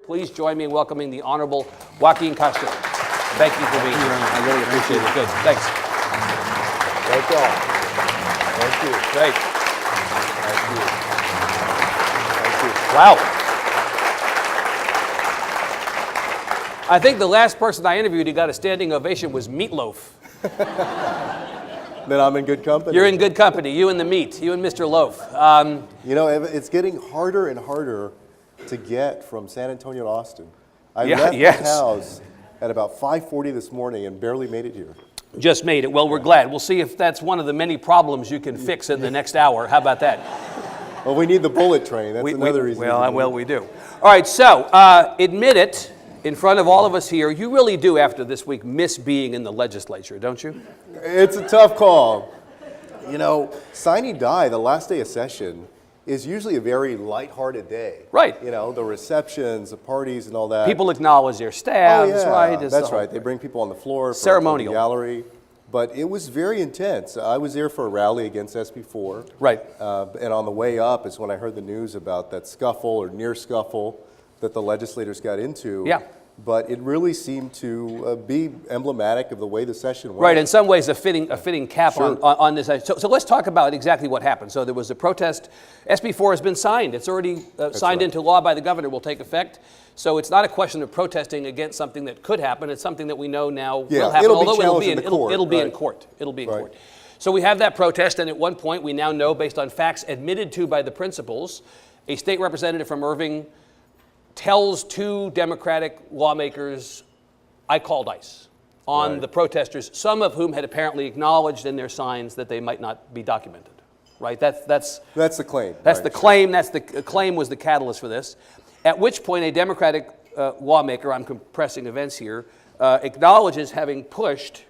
Please join me in welcoming the Honorable Joaquin Castro. Thank you for being here. I really appreciate it. Good. Thanks. Thank you all. Thank you. Great. Thank you. Thank you. Wow. I think the last person I interviewed who got a standing ovation was Meatloaf. Then I'm in good company. You're in good company. You and the meat. You and Mr. Loaf. You know, it's getting harder and harder to get from San Antonio to Austin. I left the house at about 5:40 this morning and barely made it here. Just made it. Well, we're glad. We'll see if that's one of the many problems you can fix in the next hour. How about that? Well, we need the bullet train. That's another reason. Well, we do. All right, so admit it in front of all of us here. You really do, after this week, miss being in the legislature, don't you? It's a tough call. You know, sine die, the last day of session, is usually a very lighthearted day. Right. You know, the receptions, the parties, and all that. People acknowledge their staffs, right? That's right. They bring people on the floor for ceremonial the gallery. But it was very intense. I was there for a rally against SB4. Right. And on the way up is when I heard the news about that scuffle or near scuffle that the legislators got into. Yeah. But it really seemed to be emblematic of the way the session went. Right, in some ways a fitting cap on this. So let's talk about exactly what happened. So there was a protest. SB4 has been signed. It's already signed into law by the governor, will take effect. So it's not a question of protesting against something that could happen. It's something that we know now will happen, although it'll be in court. It'll be in court. So we have that protest, and at one point we now know, based on facts admitted to by the principals, a state representative from Irving tells two Democratic lawmakers, I called ICE on the protesters, some of whom had apparently acknowledged in their signs that they might not be documented. Right? That's the claim. That's the claim. That's the claim was the catalyst for this. At which point a Democratic lawmaker, I'm compressing events here, acknowledges having put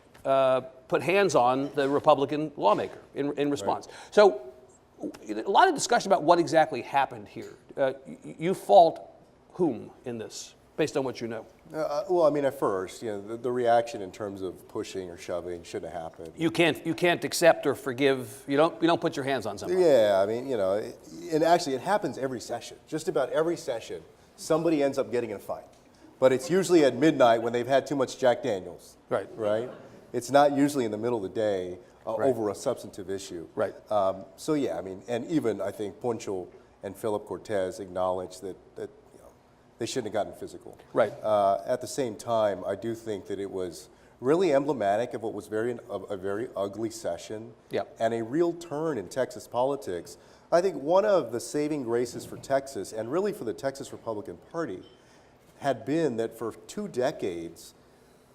hands on the Republican lawmaker in response. Right. So a lot of discussion about what exactly happened here. You fault whom in this, based on what you know? Well, I mean, at first, you know, the reaction in terms of pushing or shoving shouldn't have happened. You can't accept or forgive. You don't put your hands on somebody. Yeah, I mean, you know, and actually it happens every session. Just about every session, somebody ends up getting in a fight. But it's usually at midnight when they've had too much Jack Daniels. Right. Right? It's not usually in the middle of the day over a substantive issue. Right. So yeah, I mean, and even I think Poncho and Philip Cortez acknowledged that they shouldn't have gotten physical. Right. At the same time, I do think that it was really emblematic of what was a very ugly session and a real turn in Texas politics. I think one of the saving graces for Texas, and really for the Texas Republican Party, had been that for 2 decades,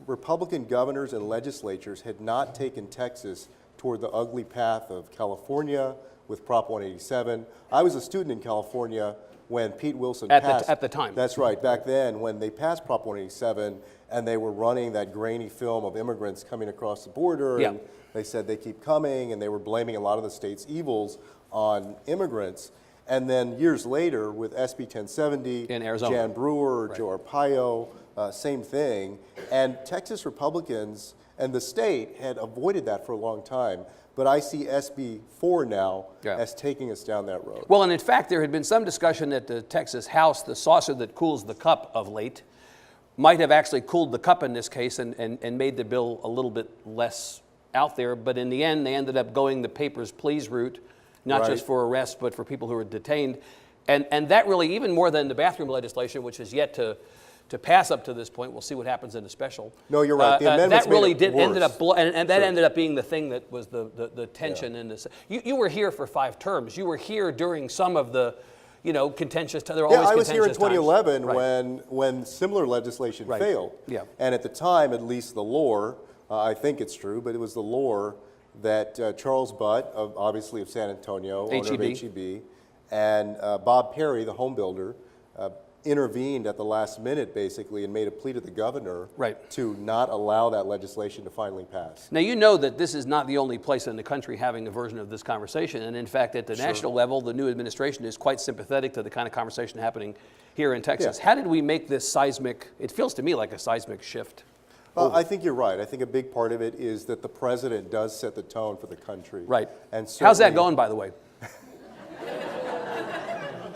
Republican governors and legislatures had not taken Texas toward the ugly path of California with Prop 187. I was a student in California when Pete Wilson passed. At the time. That's right. Back then, when they passed Prop 187 and they were running that grainy film of immigrants coming across the border, and they said they keep coming, and they were blaming a lot of the state's evils on immigrants. And then years later, with SB 1070, in Arizona, Jan Brewer, Joe Arpaio, same thing. And Texas Republicans and the state had avoided that for a long time. But I see SB 4 now as taking us down that road. Well, and in fact, there had been some discussion at the Texas House, the saucer that cools the cup of late, might have actually cooled the cup in this case and made the bill a little bit less out there. But in the end, they ended up going the papers, please route, not just for arrests, but for people who were detained. And that really, even more than the bathroom legislation, which is yet to pass up to this point. We'll see what happens in the special. No, you're right. The amendments that really made it worse. ended up, and that ended up being the thing that was the tension in this. You were here for 5 terms. You were here during some of the, contentious. There were always I was here in contentious 2011 when similar legislation failed. Yeah. And at the time, at least the lore, I think it's true, but it was the lore that Charles Butt, obviously of San Antonio, owner of HEB, and Bob Perry, the home builder, intervened at the last minute, basically, and made a plea to the governor to not allow that legislation to finally pass. Now, you know that this is not the only place in the country having a version of this conversation. And in fact, at the national level, the new administration is quite sympathetic to the kind of conversation happening here in Texas. How did we make this seismic, it feels to me like a seismic shift? I think you're right. I think a big part of it is that the president does set the tone for the country. Right. And how's that going, by the way?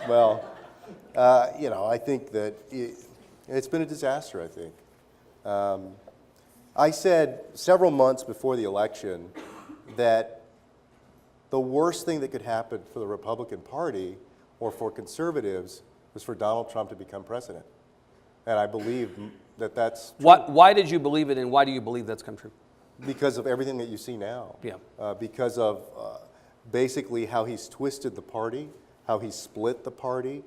Well, I think that It's been a disaster, I think. I said several months before the election that the worst thing that could happen for the Republican Party or for conservatives was for Donald Trump to become president. And I believe that that's true. Why did you believe it, and why do you believe that's come true? Because of everything that you see now. Yeah. Because of basically how he's twisted the party, how he's split the party,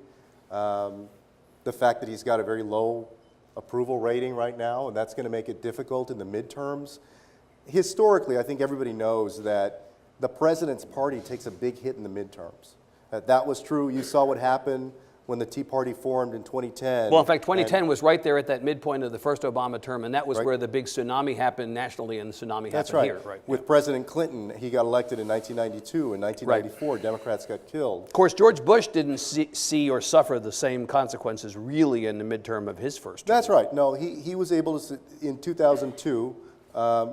the fact that he's got a very low approval rating right now, and that's going to make it difficult in the midterms. Historically, I think everybody knows that the president's party takes a big hit in the midterms. That was true. You saw what happened when the Tea Party formed in 2010. Well, in fact, 2010 was right there at that midpoint of the first Obama term, and that was where the big tsunami happened nationally, and the tsunami happened here. Right. With President Clinton, he got elected in 1992. In 1994, Democrats got killed. Of course, George Bush didn't see or suffer the same consequences really in the midterm of his first term. That's right. No, he was able to, in 2002,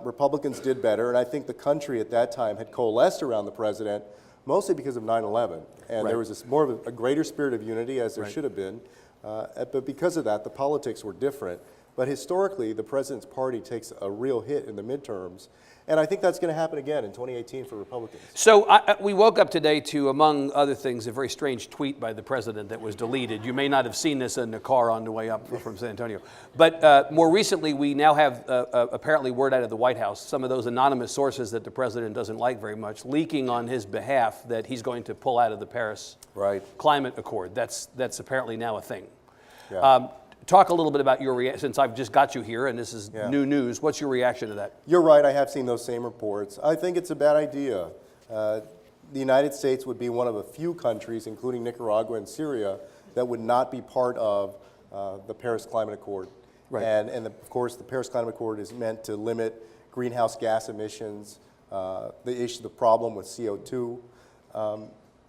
Republicans did better, and I think the country at that time had coalesced around the president, mostly because of 9/11. And there was more of a greater spirit of unity, as there should have been. But because of that, the politics were different. But historically, the president's party takes a real hit in the midterms. And I think that's going to happen again in 2018 for Republicans. So we woke up today to, among other things, a very strange tweet by the president that was deleted. You may not have seen this in the car on the way up from San Antonio. But more recently, we now have apparently word out of the White House, some of those anonymous sources that the president doesn't like very much, leaking on his behalf that he's going to pull out of the Paris Climate Accord. That's apparently now a thing. Yeah. Talk a little bit about your reaction, since I've just got you here and this is new news. What's your reaction to that? You're right, I have seen those same reports. I think it's a bad idea. The United States would be one of a few countries, including Nicaragua and Syria, that would not be part of the Paris Climate Accord. Right. And of course, the Paris Climate Accord is meant to limit greenhouse gas emissions, the problem with CO2.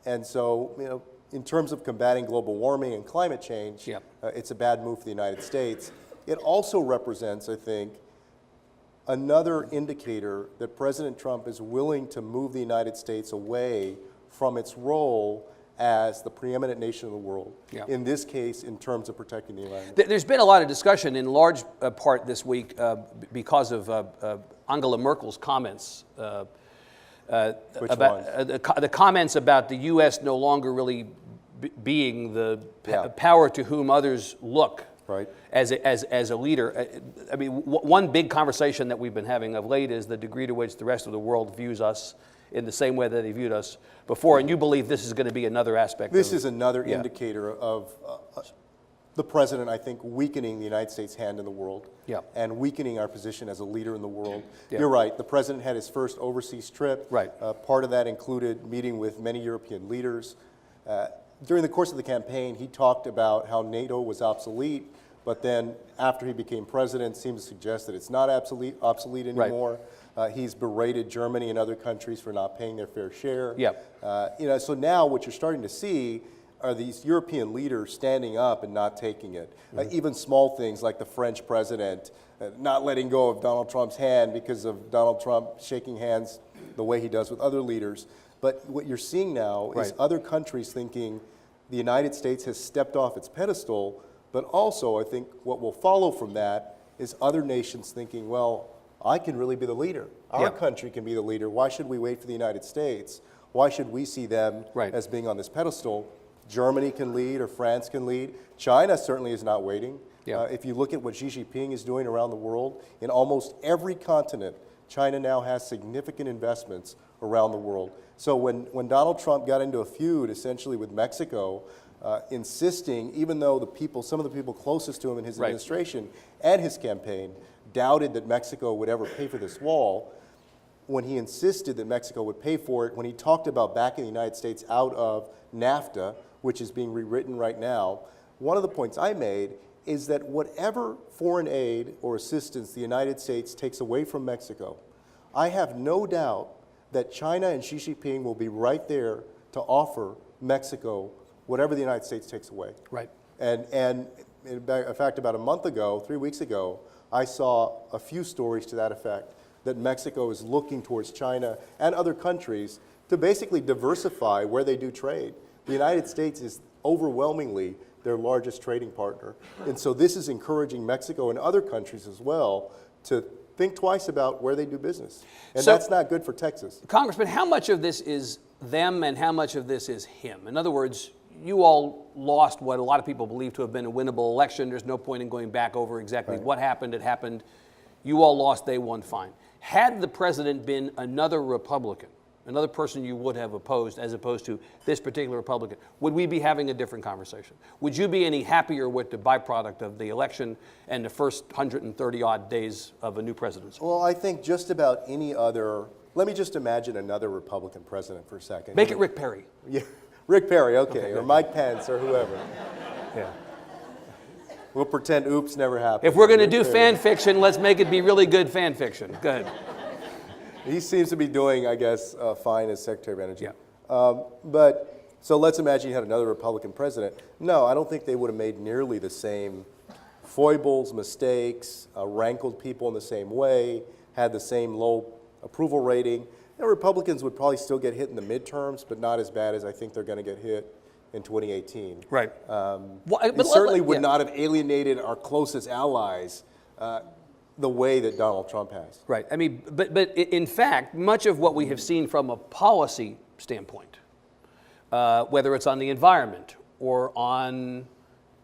And so, you know, in terms of combating global warming and climate change, it's a bad move for the United States. It also represents, I think, another indicator that President Trump is willing to move the United States away from its role as the preeminent nation of the world, in this case, in terms of protecting the environment. There's been a lot of discussion in large part this week because of Angela Merkel's comments the comments about the U.S. no longer really being the power to whom others look as a leader. I mean, one big conversation that we've been having of late is the degree to which the rest of the world views us in the same way that they viewed us before, and you believe this is going to be another aspect. This is another indicator of the president, I think, weakening the United States' hand in the world and weakening our position as a leader in the world. You're right. The president had his first overseas trip. Part of that included meeting with many European leaders. During the course of the campaign, he talked about how NATO was obsolete, but then after he became president, seemed to suggest that it's not obsolete anymore. He's berated Germany and other countries for not paying their fair share. You know, so now what you're starting to see are these European leaders standing up and not taking it. Even small things like the French president not letting go of Donald Trump's hand because of Donald Trump shaking hands the way he does with other leaders. But what you're seeing now is other countries thinking the United States has stepped off its pedestal, but also I think what will follow from that is other nations thinking, well, I can really be the leader. Our country can be the leader. Why should we wait for the United States? Why should we see them as being on this pedestal? Germany can lead, or France can lead. China certainly is not waiting. If you look at what Xi Jinping is doing around the world, in almost every continent, China now has significant investments around the world. So when Donald Trump got into a feud essentially with Mexico, insisting, even though some of the people closest to him in his administration and his campaign doubted that Mexico would ever pay for this wall, when he insisted that Mexico would pay for it, when he talked about backing the United States out of NAFTA, which is being rewritten right now, one of the points I made is that whatever foreign aid or assistance the United States takes away from Mexico, I have no doubt that China and Xi Jinping will be right there to offer Mexico whatever the United States takes away. And in fact, about a month ago, 3 weeks ago, I saw a few stories to that effect, that Mexico is looking towards China and other countries to basically diversify where they do trade. The United States is overwhelmingly their largest trading partner. And so this is encouraging Mexico and other countries as well to think twice about where they do business. And So, that's not good for Texas. Congressman, how much of this is them and how much of this is him? In other words, you all lost what a lot of people believe to have been a winnable election. There's no point in going back over exactly what happened. It happened. You all lost, they won, fine. Had the president been another Republican, another person you would have opposed as opposed to this particular Republican, would we be having a different conversation? Would you be any happier with the byproduct of the election and the first 130 odd days of a new presidency? Well, I think just about any other, let me just imagine another Republican president for a second. Make it Rick Perry. Yeah, Rick Perry, okay, or Mike Pence or whoever. Yeah. We'll pretend oops never happened. If we're going to do fan fiction, let's make it be really good fan fiction. Good. He seems to be doing, I guess, fine as Secretary of Energy. Yeah. But so let's imagine you had another Republican president. No, I don't think they would have made nearly the same foibles, mistakes, rankled people in the same way, had the same low approval rating. Republicans would probably still get hit in the midterms, but not as bad as I think they're going to get hit in 2018. Right. It certainly would not have alienated our closest allies the way that Donald Trump has. Right. I mean, but in fact, much of what we have seen from a policy standpoint, whether it's on the environment or on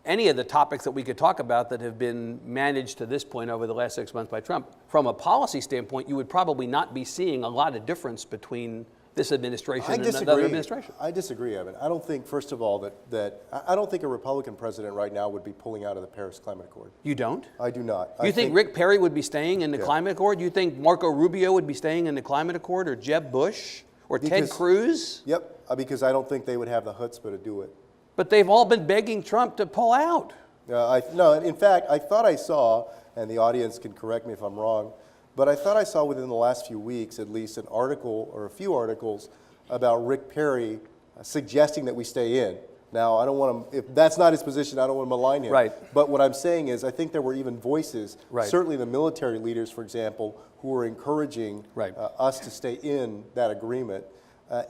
any of the topics that we could talk about that have been managed to this point over the last 6 months by Trump, from a policy standpoint, you would probably not be seeing a lot of difference between this administration and another administration. I disagree, Evan. I don't think, first of all, I don't think a Republican president right now would be pulling out of the Paris Climate Accord. You don't? I do not. You think Rick Perry would be staying in the Climate Accord? You think Marco Rubio would be staying in the Climate Accord, or Jeb Bush, or Ted Cruz? Yep, because I don't think they would have the chutzpah to do it. But they've all been begging Trump to pull out. No, in fact, I thought I saw, and the audience can correct me if I'm wrong, but I thought I saw within the last few weeks at least an article or a few articles about Rick Perry suggesting that we stay in. Now, I don't want to, if that's not his position, I don't want to malign him. Right. But what I'm saying is I think there were even voices, right, certainly the military leaders, for example, who were encouraging right, us to stay in that agreement.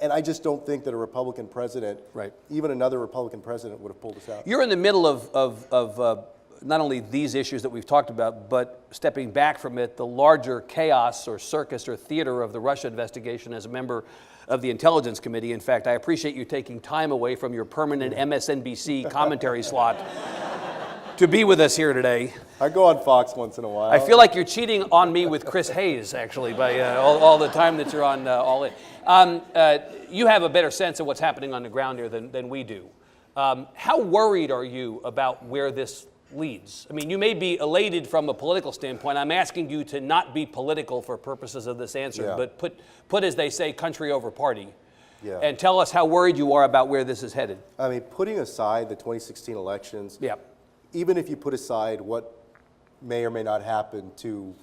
And I just don't think that a Republican president, right, even another Republican president, would have pulled us out. You're in the middle of not only these issues that we've talked about, but stepping back from it, the larger chaos or circus or theater of the Russia investigation as a member of the Intelligence Committee. In fact, I appreciate you taking time away from your permanent MSNBC commentary slot to be with us here today. I go on Fox once in a while. I feel like you're cheating on me with Chris Hayes, actually, by all the time that you're on All In. You have a better sense of what's happening on the ground here than we do. How worried are you about where this leads? I mean, you may be elated from a political standpoint. I'm asking you to not be political for purposes of this answer, but put, as they say, country over party. Yeah. And tell us how worried you are about where this is headed. I mean, putting aside the 2016 elections, yeah, even if you put aside what may or may not happen to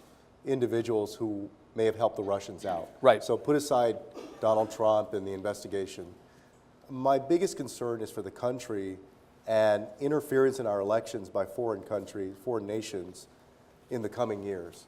individuals who may have helped the Russians out. Right. So put aside Donald Trump and the investigation. My biggest concern is for the country and interference in our elections by foreign countries, foreign nations in the coming years.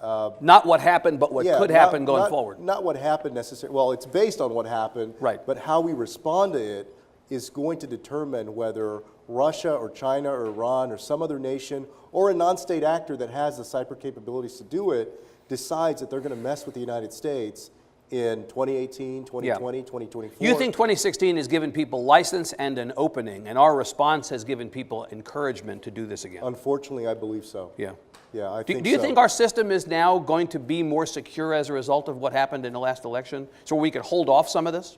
Not what happened, but what could happen going forward. Not what happened necessarily. Well, it's based on what happened, right, but how we respond to it is going to determine whether Russia or China or Iran or some other nation or a non-state actor that has the cyber capabilities to do it decides that they're going to mess with the United States in 2018, 2020, 2024. You think 2016 has given people license and an opening, and our response has given people encouragement to do this again? Unfortunately, I believe so. Yeah. Yeah, I think so. Do you think our system is now going to be more secure as a result of what happened in the last election, so we could hold off some of this?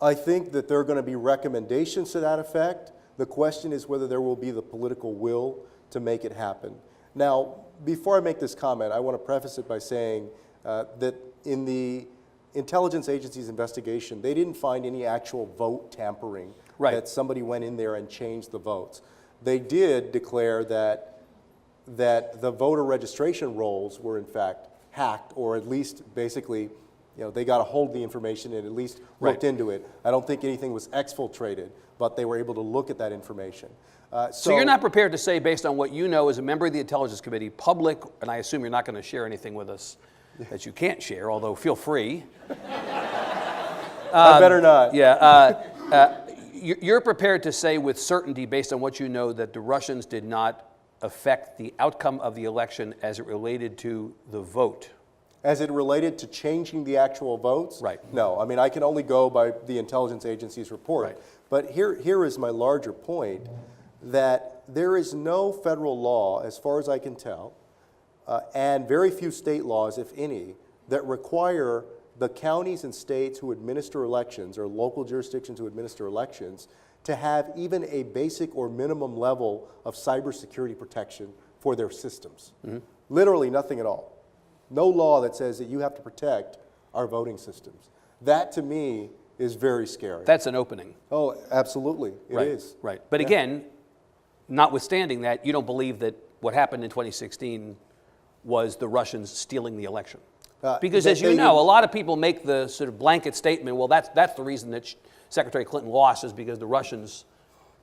I think that there are going to be recommendations to that effect. The question is whether there will be the political will to make it happen. Now, before I make this comment, I want to preface it by saying that in the intelligence agency's investigation, they didn't find any actual vote tampering, that somebody went in there and changed the votes. They did declare that the voter registration rolls were in fact hacked, or at least basically, they got a hold of the information and at least looked into it. I don't think anything was exfiltrated, but they were able to look at that information. So you're not prepared to say, based on what you know as a member of the Intelligence Committee, public, and I assume you're not going to share anything with us that you can't share, although feel free. I better not. Yeah. You're prepared to say with certainty, based on what you know, that the Russians did not affect the outcome of the election as it related to the vote? As it related to changing the actual votes? Right. No, I mean, I can only go by the intelligence agency's report. Right. But here is my larger point, that there is no federal law, as far as I can tell, and very few state laws, if any, that require the counties and states who administer elections, or local jurisdictions who administer elections, to have even a basic or minimum level of cybersecurity protection for their systems. Mm-hmm. Literally nothing at all. No law that says that you have to protect our voting systems. That, to me, is very scary. That's an opening. Oh, absolutely, it is. Right, but again, notwithstanding that, you don't believe that what happened in 2016 was the Russians stealing the election? Because as you know, a lot of people make the sort of blanket statement, well, that's the reason that Secretary Clinton lost, is because the Russians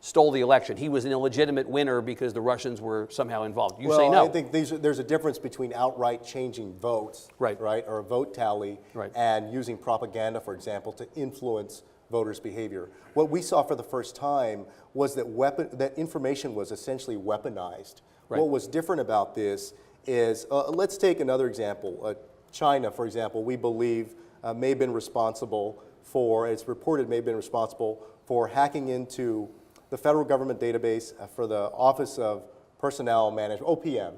stole the election. He was an illegitimate winner because the Russians were somehow involved. You say no. I think there's a difference between outright changing votes, right, or a vote tally, and using propaganda, for example, to influence voters' behavior. What we saw for the first time was that information was essentially weaponized. Right. What was different about this is, let's take another example. China, for example, we believe may have been responsible for, it's reported may have been responsible for hacking into the federal government database for the Office of Personnel Management, OPM,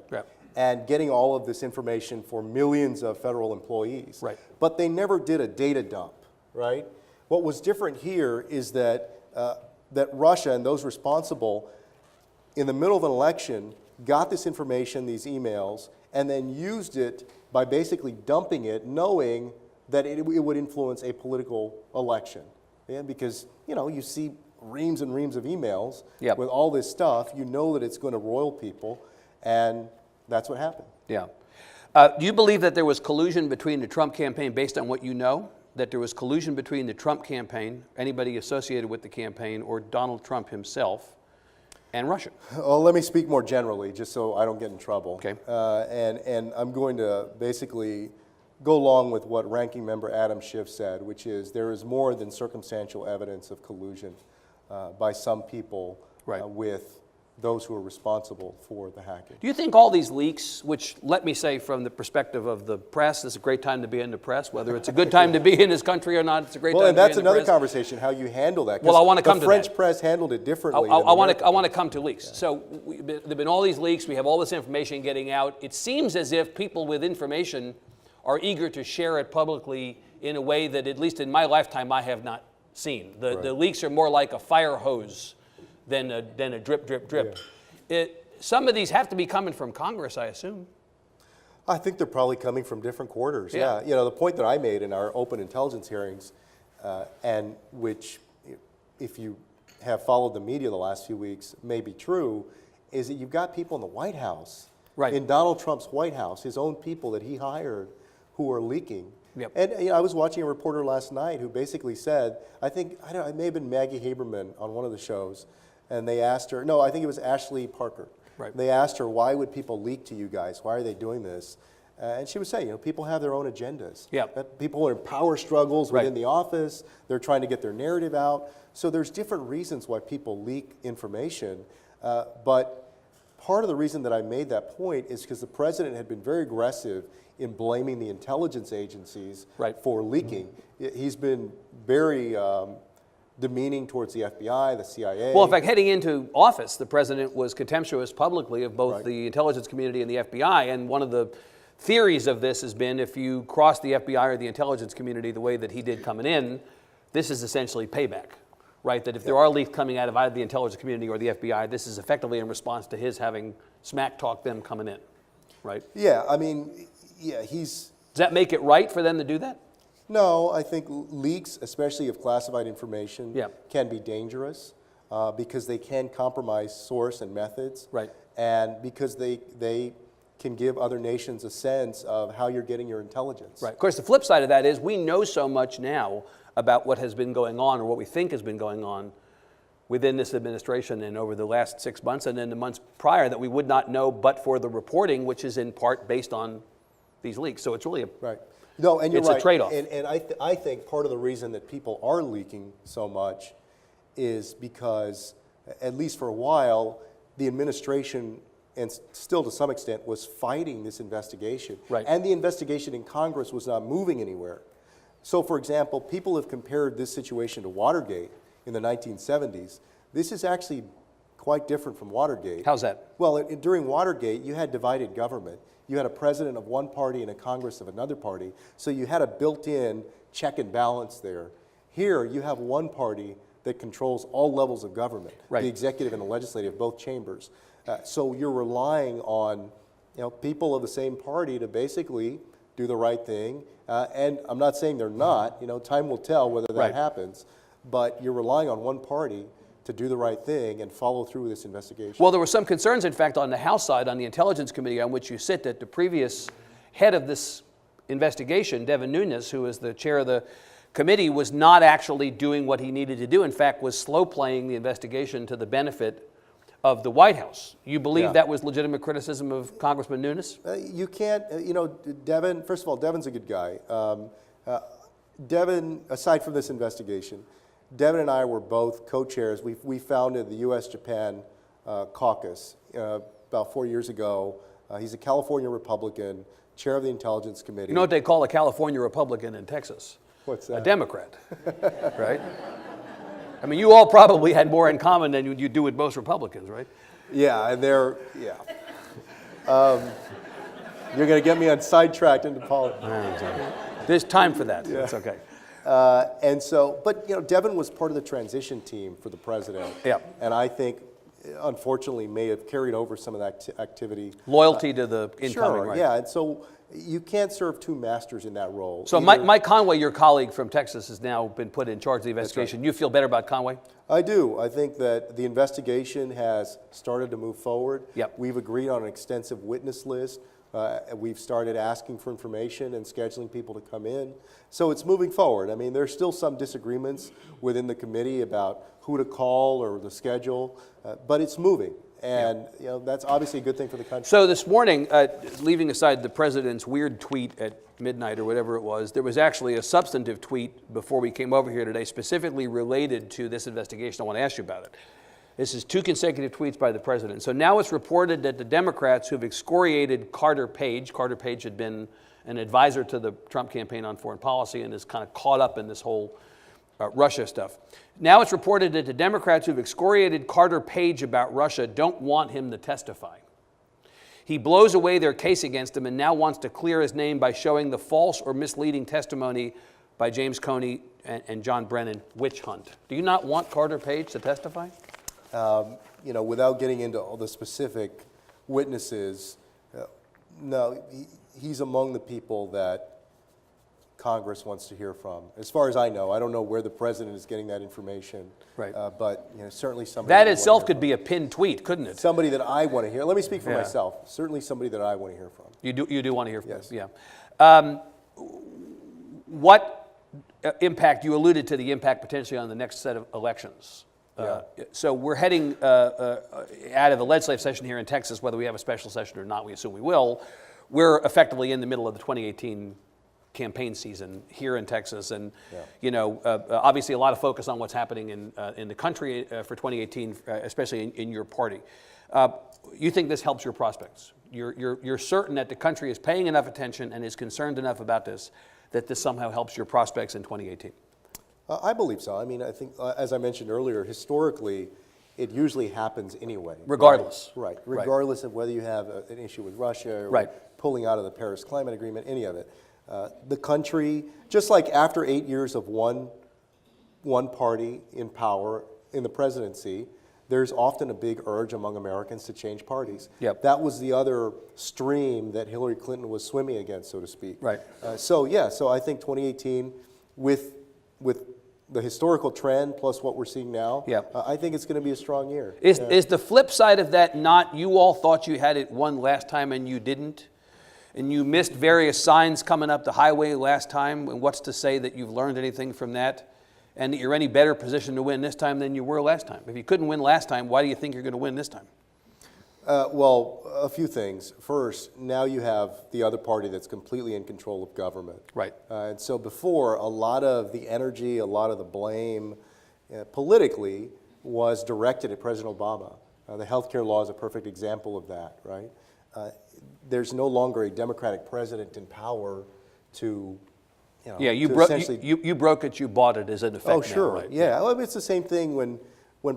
and getting all of this information for millions of federal employees. Right. But they never did a data dump, right? What was different here is that, that Russia and those responsible, in the middle of an election, got this information, these emails, and then used it by basically dumping it, knowing that it would influence a political election. Yeah, because, you know, you see reams and reams of emails with all this stuff, you know that it's going to roil people, and that's what happened. Yeah. Do you believe that there was collusion between the Trump campaign, based on what you know, that there was collusion between the Trump campaign, anybody associated with the campaign, or Donald Trump himself, and Russia? Well, let me speak more generally, just so I don't get in trouble. Okay. And I'm going to basically go along with what Ranking Member Adam Schiff said, which is there is more than circumstantial evidence of collusion by some people with those who are responsible for the hacking. Do you think all these leaks, which, let me say from the perspective of the press, it's a great time to be in the press, whether it's a good time to be in this country or not, it's a great time to be in the press. Well, and that's another conversation, how you handle that. Well, I want to come to that. The French press handled it differently. I want to come to leaks. Yeah. So there have been all these leaks, we have all this information getting out. It seems as if people with information are eager to share it publicly in a way that, at least in my lifetime, I have not seen. The leaks are more like a fire hose than a drip, drip, drip. Yeah. Some of these have to be coming from Congress, I assume. I think they're probably coming from different quarters. Yeah. You know, the point that I made in our open intelligence hearings, and which, if you have followed the media the last few weeks, may be true, is that you've got people in the White House, in Donald Trump's White House, his own people that he hired, who are leaking. Yep. And you know, I was watching a reporter last night who basically said, I don't know, it may have been Maggie Haberman on one of the shows, and they asked her, no, I think it was Ashley Parker. Right. They asked her, why would people leak to you guys? Why are they doing this? And she was saying, you know, people have their own agendas. Yep. People are in power struggles within the office. They're trying to get their narrative out. So there's different reasons why people leak information. But part of the reason that I made that point is because the president had been very aggressive in blaming the intelligence agencies for leaking. He's been very demeaning towards the FBI, the CIA. Well, in fact, heading into office, the president was contemptuous publicly of both the intelligence community and the FBI, and one of the theories of this has been, if you cross the FBI or the intelligence community the way that he did coming in, this is essentially payback, right? That if there are leaks coming out of either the intelligence community or the FBI, this is effectively in response to his having smack-talked them coming in, right? Yeah, I mean, yeah, he's... Does that make it right for them to do that? No, I think leaks, especially of classified information, can be dangerous because they can compromise source and methods. Right. And because they can give other nations a sense of how you're getting your intelligence. Right. Of course, the flip side of that is we know so much now about what has been going on, or what we think has been going on within this administration and over the last 6 months and then the months prior, that we would not know but for the reporting, which is in part based on these leaks. So it's really a... No, and you're right. It's a trade-off. And I think part of the reason that people are leaking so much is because, at least for a while, the administration, and still to some extent, was fighting this investigation. Right. And the investigation in Congress was not moving anywhere. So, for example, people have compared this situation to Watergate in the 1970s. This is actually quite different from Watergate. How's that? Well, during Watergate, you had divided government. You had a president of one party and a Congress of another party, so you had a built-in check and balance there. Here, you have one party that controls all levels of government, right. The executive and the legislative, both chambers. So you're relying on people of the same party to basically do the right thing. And I'm not saying they're not. Time will tell whether that right. happens. But you're relying on one party to do the right thing and follow through with this investigation. Well, there were some concerns, in fact, on the House side, on the Intelligence Committee on which you sit, that the previous head of this investigation, Devin Nunes, who is the chair of the committee, was not actually doing what he needed to do. In fact, was slow playing the investigation to the benefit of the White House. You believe that was legitimate criticism of Congressman Nunes? You can't, Devin, first of all, Devin's a good guy. Devin, aside from this investigation, Devin and I were both co-chairs. We founded the U.S.-Japan caucus about 4 years ago. He's a California Republican, chair of the Intelligence Committee. You know what they call a California Republican in Texas? What's that? A Democrat, right? I mean, you all probably had more in common than you do with most Republicans, right? Yeah, and they're, you're going to get me on sidetracked into politics. There's time for that. Yeah. It's okay. And so, but Devin was part of the transition team for the president. Yeah. And I think, unfortunately, may have carried over some of that activity. Loyalty to the incoming, sure, right? Yeah, and so you can't serve two masters in that role. So Mike Conway, your colleague from Texas, has now been put in charge of the investigation. Right. You feel better about Conway? I do. I think that the investigation has started to move forward. Yep. We've agreed on an extensive witness list. We've started asking for information and scheduling people to come in. So it's moving forward. I mean, there's still some disagreements within the committee about who to call or the schedule, but it's moving. And that's obviously a good thing for the country. So this morning, leaving aside the president's weird tweet at midnight or whatever it was, there was actually a substantive tweet before we came over here today specifically related to this investigation. I want to ask you about it. This is 2 consecutive tweets by the president. So now it's reported that the Democrats who've excoriated Carter Page had been an advisor to the Trump campaign on foreign policy and is kind of caught up in this whole Russia stuff. Now it's reported that the Democrats who've excoriated Carter Page about Russia don't want him to testify. He blows away their case against him and now wants to clear his name by showing the false or misleading testimony by James Comey and John Brennan witch hunt. Do you not want Carter Page to testify? Without getting into all the specific witnesses, no, he's among the people that Congress wants to hear from. As far as I know, I don't know where the president is getting that information. Right. But certainly somebody that itself could be a pinned tweet, couldn't it? Somebody that I want to hear. Let me speak for myself. Certainly somebody that I want to hear from. You do want to hear from? Yes. Yeah. What impact? You alluded to the impact potentially on the next set of elections. So we're heading out of the legislative session here in Texas, whether we have a special session or not, we assume we will. We're effectively in the middle of the 2018 campaign season here in Texas, and obviously a lot of focus on what's happening in the country for 2018, especially in your party. You think this helps your prospects? You're certain that the country is paying enough attention and is concerned enough about this that this somehow helps your prospects in 2018? I believe so. I mean, I think, as I mentioned earlier, historically, it usually happens anyway. Regardless. Right. Regardless of whether you have an issue with Russia or pulling out of the Paris Climate Agreement, any of it. The country, just like after 8 years of one party in power in the presidency, there's often a big urge among Americans to change parties. Yep. That was the other stream that Hillary Clinton was swimming against, so to speak. Right. So I think 2018, with the historical trend plus what we're seeing now, I think it's going to be a strong year. Is the flip side of that not you all thought you had it won last time and you didn't? And you missed various signs coming up the highway last time, and what's to say that you've learned anything from that and that you're any better positioned to win this time than you were last time? If you couldn't win last time, why do you think you're going to win this time? Well, a few things. First, now you have the other party that's completely in control of government. Right. And so before, a lot of the energy, a lot of the blame politically was directed at President Obama. The health care law is a perfect example of that, right? There's no longer a Democratic president in power to, Yeah, you broke it, you bought it, is in effect. Oh, sure. Now, right? Yeah. Well, it's the same thing when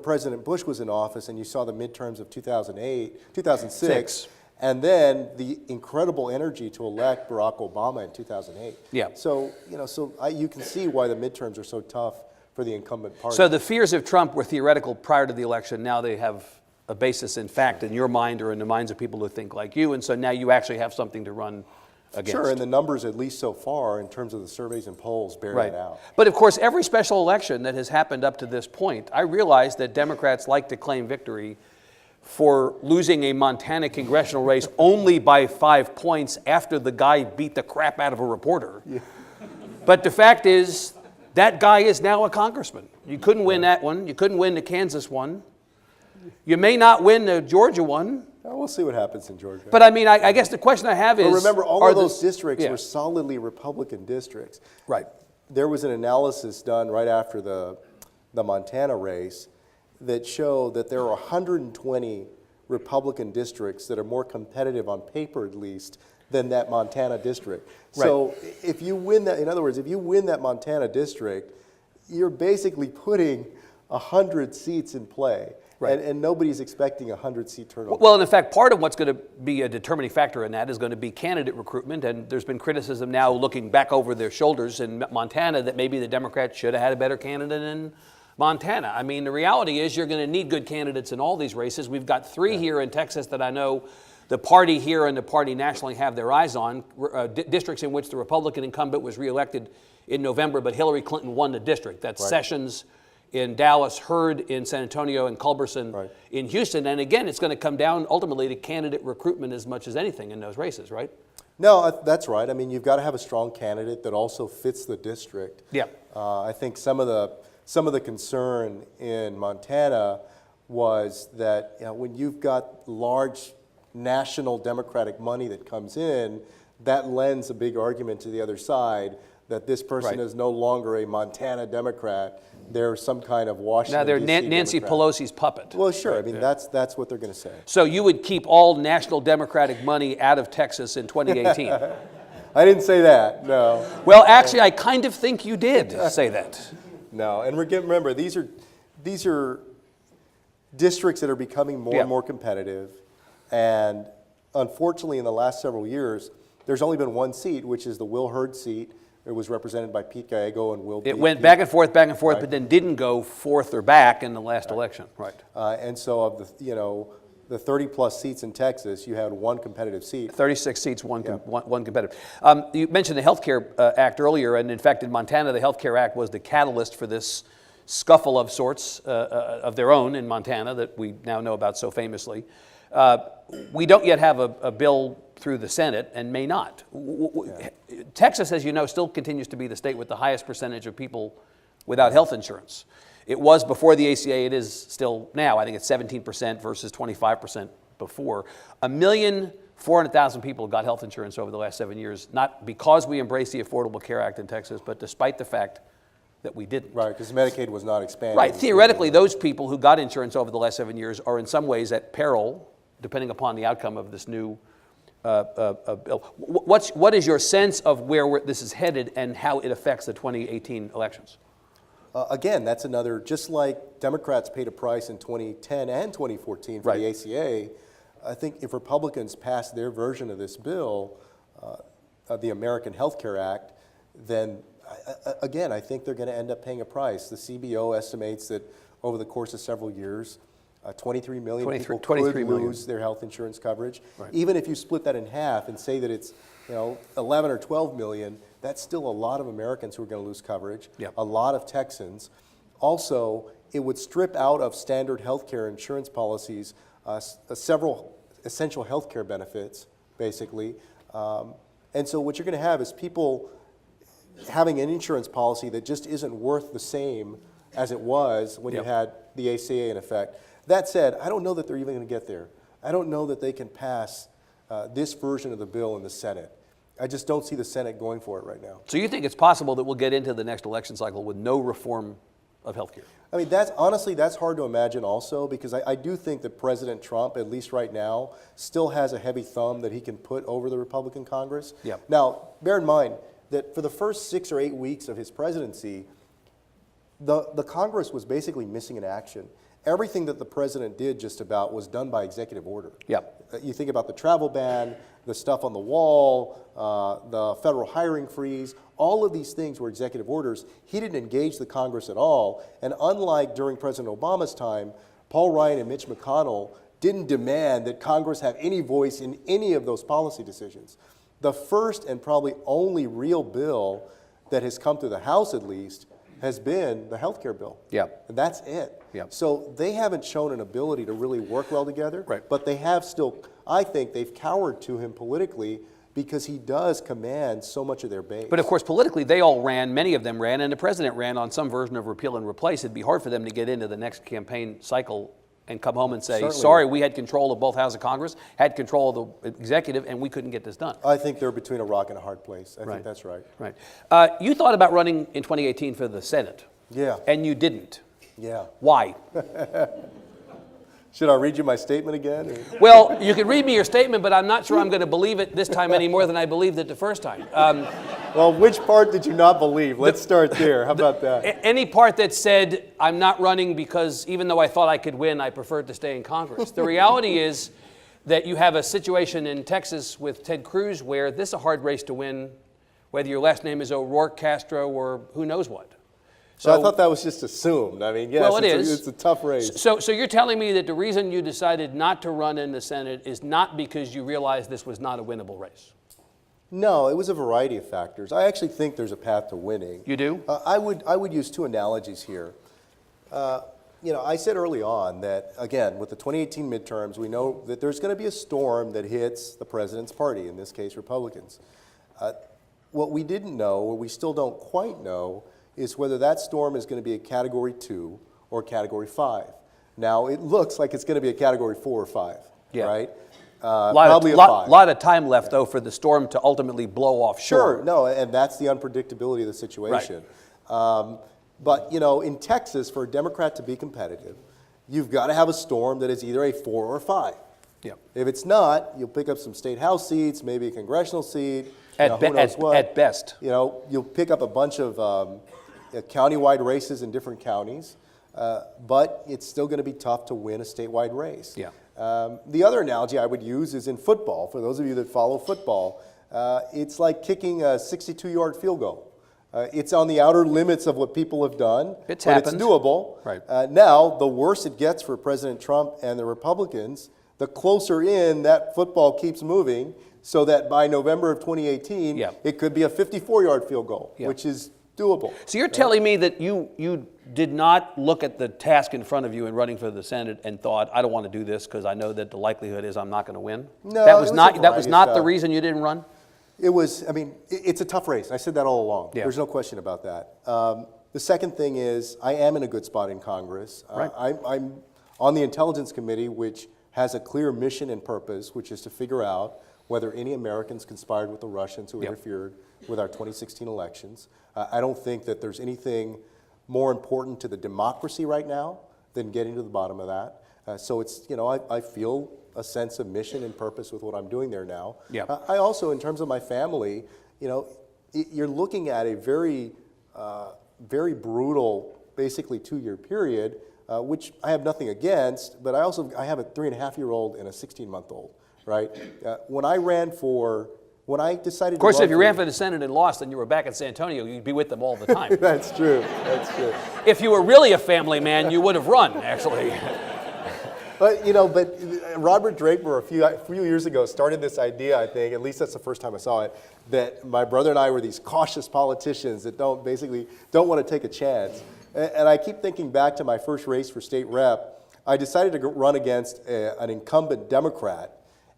President Bush was in office and you saw the midterms of 2006, and then the incredible energy to elect Barack Obama in 2008. Yeah. So, you can see why the midterms are so tough for the incumbent party. So the fears of Trump were theoretical prior to the election. Now they have a basis in fact in your mind or in the minds of people who think like you, and so now you actually have something to run against. Sure, and the numbers, at least so far, in terms of the surveys and polls, bear that out. But of course, every special election that has happened up to this point, I realize that Democrats like to claim victory for losing a Montana congressional race only by 5 points after the guy beat the crap out of a reporter. Yeah. But the fact is, that guy is now a congressman. You couldn't win that one. You couldn't win the Kansas one. You may not win the Georgia one. We'll see what happens in Georgia. But I mean, I guess the question I have is... But remember, all of those districts were solidly Republican districts. Right. There was an analysis done right after the Montana race that showed that there are 120 Republican districts that are more competitive on paper, at least, than that Montana district. Right. So if you win that, in other words, if you win that Montana district, you're basically putting 100 seats in play. Right. And nobody's expecting a 100-seat turnover. Well, and in fact, part of what's going to be a determining factor in that is going to be candidate recruitment. And there's been criticism now looking back over their shoulders in Montana that maybe the Democrats should have had a better candidate in Montana. I mean, the reality is you're going to need good candidates in all these races. We've got 3 here in Texas that I know the party here and the party nationally have their eyes on, districts in which the Republican incumbent was reelected in November, but Hillary Clinton won the district. That's Sessions in Dallas, Hurd in San Antonio, and Culberson in Houston. And again, it's going to come down ultimately to candidate recruitment as much as anything in those races, right? No, that's right. I mean, you've got to have a strong candidate that also fits the district. Yeah. I think some of the concern in Montana was that when you've got large national Democratic money that comes in, that lends a big argument to the other side that this person is no longer a Montana Democrat. They're some kind of Washington, now they're D.C. Nancy Democrat. Pelosi's puppet. Well, sure. I mean, that's what they're going to say. So you would keep all national Democratic money out of Texas in 2018? I didn't say that, no. Well, actually, I kind of think you did say that. No, and remember, these are districts that are becoming more and more competitive, and unfortunately, in the last several years, there's only been one seat, which is the Will Hurd seat. It was represented by Pete Gallego and Will. It went back and forth, but then didn't go forth or back in the last election. Right. And so of the 30-plus seats in Texas, you had one competitive seat. 36 seats, one competitive. You mentioned the Health Care Act earlier, and in fact, in Montana, the Health Care Act was the catalyst for this scuffle of sorts of their own in Montana that we now know about so famously. We don't yet have a bill through the Senate and may not. Texas, as you know, still continues to be the state with the highest percentage of people without health insurance. It was before the ACA, it is still now. I think it's 17% versus 25% before. 1,400,000 people got health insurance over the last 7 years, not because we embraced the Affordable Care Act in Texas, but despite the fact that we didn't. Right, because Medicaid was not expanded. Right, theoretically, those people who got insurance over the last 7 years are in some ways at peril, depending upon the outcome of this new bill. What is your sense of where this is headed and how it affects the 2018 elections? Again, that's another, just like Democrats paid a price in 2010 and 2014 for the ACA, I think if Republicans pass their version of this bill, of the American Health Care Act, then again, I think they're going to end up paying a price. The CBO estimates that over the course of several years, 23 million people could lose their health insurance coverage. Right. Even if you split that in half and say that it's 11 or 12 million, that's still a lot of Americans who are going to lose coverage, a lot of Texans. Also, it would strip out of standard health care insurance policies several essential health care benefits, basically. And so what you're going to have is people having an insurance policy that just isn't worth the same as it was when you had the ACA in effect. That said, I don't know that they're even going to get there. I don't know that they can pass this version of the bill in the Senate. I just don't see the Senate going for it right now. So you think it's possible that we'll get into the next election cycle with no reform of healthcare. I mean, that's hard to imagine also, because I do think that President Trump, at least right now, still has a heavy thumb that he can put over the Republican Congress. Yep. Now, bear in mind that for the first 6 or 8 weeks of his presidency, the Congress was basically missing in action. Everything that the president did just about was done by executive order. Yep. You think about the travel ban, the stuff on the wall, the federal hiring freeze, all of these things were executive orders. He didn't engage the Congress at all. And unlike during President Obama's time, Paul Ryan and Mitch McConnell didn't demand that Congress have any voice in any of those policy decisions. The first and probably only real bill that has come through the House, at least, has been the health care bill. Yep. And that's it. Yep. So they haven't shown an ability to really work well together. Right. But they have still, I think they've cowered to him politically, because he does command so much of their base. But of course, politically, they all ran, many of them ran, and the president ran on some version of repeal and replace. It'd be hard for them to get into the next campaign cycle and come home and say, Certainly. sorry, we had control of both houses of Congress, had control of the executive, and we couldn't get this done. I think they're between a rock and a hard place. I Right. think that's right. Right. You thought about running in 2018 for the Senate. Yeah. And you didn't. Yeah. Why? Should I read you my statement again? Or? Well, you can read me your statement, but I'm not sure I'm going to believe it this time any more than I believed it the first time. Well, which part did you not believe? Let's start there. How about that? Any part that said, I'm not running because even though I thought I could win, I preferred to stay in Congress. The reality is that you have a situation in Texas with Ted Cruz where this is a hard race to win, whether your last name is O'Rourke, Castro, or who knows what. So I thought that was just assumed. I mean, yes, well, it's a tough race. So you're telling me that the reason you decided not to run in the Senate is not because you realized this was not a winnable race? No, it was a variety of factors. I actually think there's a path to winning. You do? I would use two analogies here. I said early on that, again, with the 2018 midterms, we know that there's going to be a storm that hits the president's party, in this case, Republicans. What we didn't know, or we still don't quite know, is whether that storm is going to be a Category 2 or Category 5. Now, it looks like it's going to be a Category 4 or 5, right? Probably a 5. Lot of time left, though, for the storm to ultimately blow offshore. Sure, no, and that's the unpredictability of the situation. Right. But, in Texas, for a Democrat to be competitive, you've got to have a storm that is either a 4 or a 5. Yeah. If it's not, you'll pick up some state house seats, maybe a congressional seat. At best. You'll pick up a bunch of county-wide races in different counties, but it's still going to be tough to win a statewide race. Yeah. The other analogy I would use is in football. For those of you that follow football, it's like kicking a 62-yard field goal. It's on the outer limits of what people have done, it's doable. Right. Now, the worse it gets for President Trump and the Republicans, the closer in that football keeps moving, so that by November of 2018, it could be a 54-yard field goal, which is doable. So you're telling me that you did not look at the task in front of you in running for the Senate and thought, I don't want to do this because I know that the likelihood is I'm not going to win? No, that was not the reason you didn't run? It was, it's a tough race. I said that all along. Yeah. There's no question about that. The second thing is I am in a good spot in Congress. Right. I'm on the Intelligence Committee, which has a clear mission and purpose, which is to figure out whether any Americans conspired with the Russians who interfered with our 2016 elections. I don't think that there's anything more important to the democracy right now than getting to the bottom of that. So it's, I feel a sense of mission and purpose with what I'm doing there now. I also, in terms of my family, you're looking at a very, very brutal, basically 2-year period, which I have nothing against, but I have a 3.5-year-old and a 16-month-old, right? When I decided Of course, if you ran for the Senate and lost and you were back in San Antonio, you'd be with them all the time. That's true. That's true. If you were really a family man, you would have run, actually. But Robert Draper a few years ago started this idea, I think, at least that's the first time I saw it, that my brother and I were these cautious politicians that don't want to take a chance. And I keep thinking back to my first race for state rep. I decided to run against an incumbent Democrat.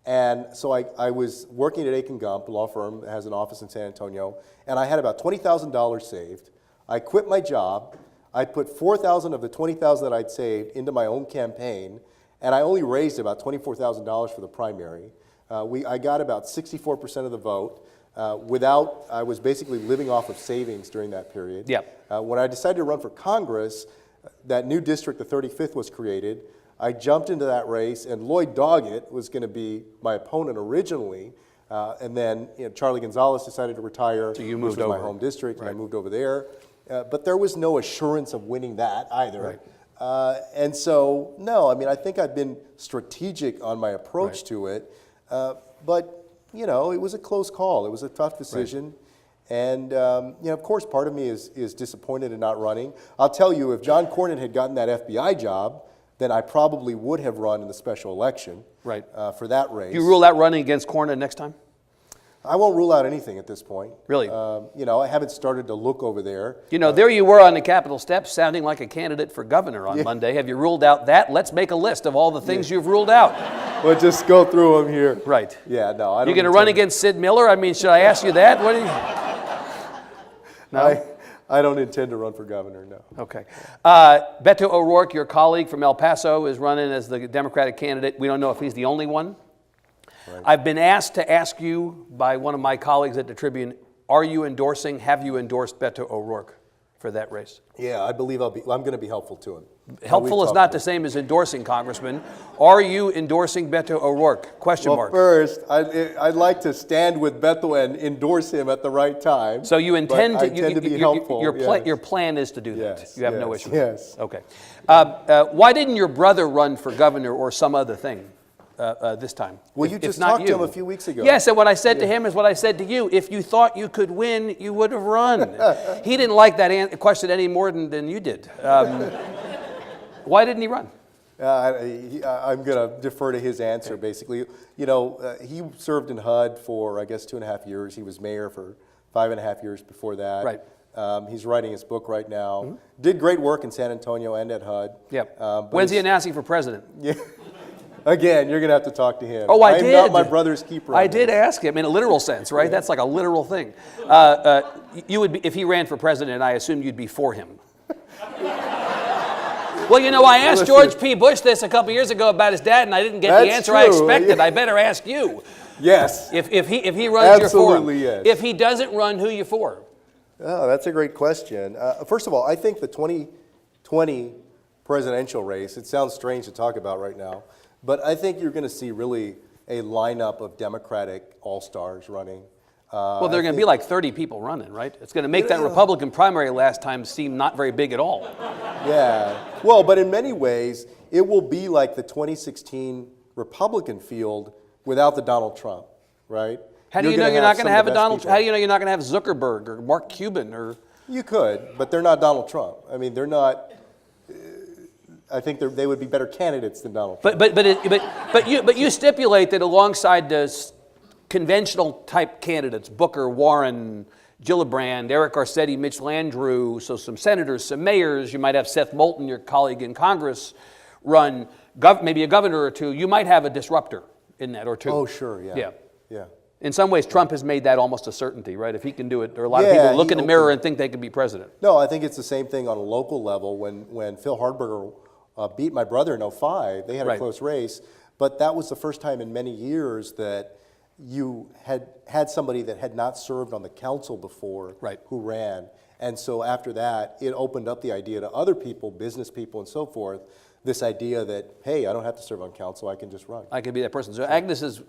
And so I was working at Aiken Gump, a law firm that has an office in San Antonio, and I had about $20,000 saved. I quit my job. I put $4,000 of the $20,000 that I'd saved into my own campaign, and I only raised about $24,000 for the primary. I got about 64% of the vote. I was basically living off of savings during that period. Yep. When I decided to run for Congress, that new district, the 35th, was created. I jumped into that race, and Lloyd Doggett was going to be my opponent originally. And then Charlie Gonzalez decided to retire, so you moved which was over. my home district, Right. and I moved over there. But there was no assurance of winning that either. Right. And so, no, I mean, I think I've been strategic on my approach Right. to it. But, it was a close call. It was a tough decision. Right. And, of course, part of me is disappointed in not running. I'll tell you, if John Cornyn had gotten that FBI job, then I probably would have run in the special election for that race. You rule out running against Cornyn next time? I won't rule out anything at this point. Really? I haven't started to look over there. There you were on the Capitol steps sounding like a candidate for governor on Monday. Have you ruled out that? Let's make a list of all the things you've ruled out. We'll just go through them here. Right. Yeah, no, I don't. You're going to run against Sid Miller? I mean, should I ask you that? What do you... No? I don't intend to run for governor, no. Okay. Beto O'Rourke, your colleague from El Paso, is running as the Democratic candidate. We don't know if he's the only one. Right. I've been asked to ask you by one of my colleagues at the Tribune, have you endorsed Beto O'Rourke for that race? Yeah, I believe I'm going to be helpful to him. Helpful is not the same as endorsing, Congressman. Are you endorsing Beto O'Rourke? Question mark. First, I'd like to stand with Beto and endorse him at the right time. So you intend to, to be helpful. Your plan is to do that. Yes, you have no issue. Yes. Okay. Why didn't your brother run for governor or some other thing this time? Well, you just talked to him a few weeks ago. Yes, and what I said to him is what I said to you. If you thought you could win, you would have run. He didn't like that question any more than you did. Why didn't he run? I'm going to defer to his answer, basically. He served in HUD for, I guess, 2.5 years. He was mayor for 5.5 years before that. Right. He's writing his book right now. Mm-hmm. Did great work in San Antonio and at HUD. Yep. When's he announcing for president? Yeah. Again, you're going to have to talk to him. Oh, I did. I'm not my brother's keeper. I did ask him in a literal sense, right? Yeah. That's like a literal thing. You would be, if he ran for president, I assume you'd be for him. Well, I asked George P. Bush this a couple years ago about his dad, and I didn't get the answer I expected. I better ask you. Yes. If he runs, you're for him. Absolutely, yes. If he doesn't run, who are you for? Oh, that's a great question. First of all, I think the 2020 presidential race, it sounds strange to talk about right now, but I think you're going to see really a lineup of Democratic all-stars running. Well, there are going to be like 30 people running, right? It's going to make that Republican primary last time seem not very big at all. Yeah. Well, but in many ways, it will be like the 2016 Republican field without the Donald Trump, right? How do you know you're not going to have a Donald? How do you know you're not going to have Zuckerberg or Mark Cuban or? You could, but they're not Donald Trump. I mean, they're not. I think they would be better candidates than Donald Trump. But you stipulate that alongside the conventional type candidates, Booker, Warren, Gillibrand, Eric Garcetti, Mitch Landrieu, so some senators, some mayors, you might have Seth Moulton, your colleague in Congress, run, maybe a governor or two. You might have a disruptor in that or two. Oh, sure, yeah. Yeah. In some ways, Trump has made that almost a certainty, right? If he can do it, there are a lot of people who look in the mirror and think they could be president. No, I think it's the same thing on a local level. When Phil Hardberger beat my brother in 2005, they had a close race, but that was the first time in many years that you had somebody that had not served on the council before who ran. And so after that, it opened up the idea to other people, business people and so forth, this idea that, hey, I don't have to serve on council, I can just run. I can be that person. So Agnes is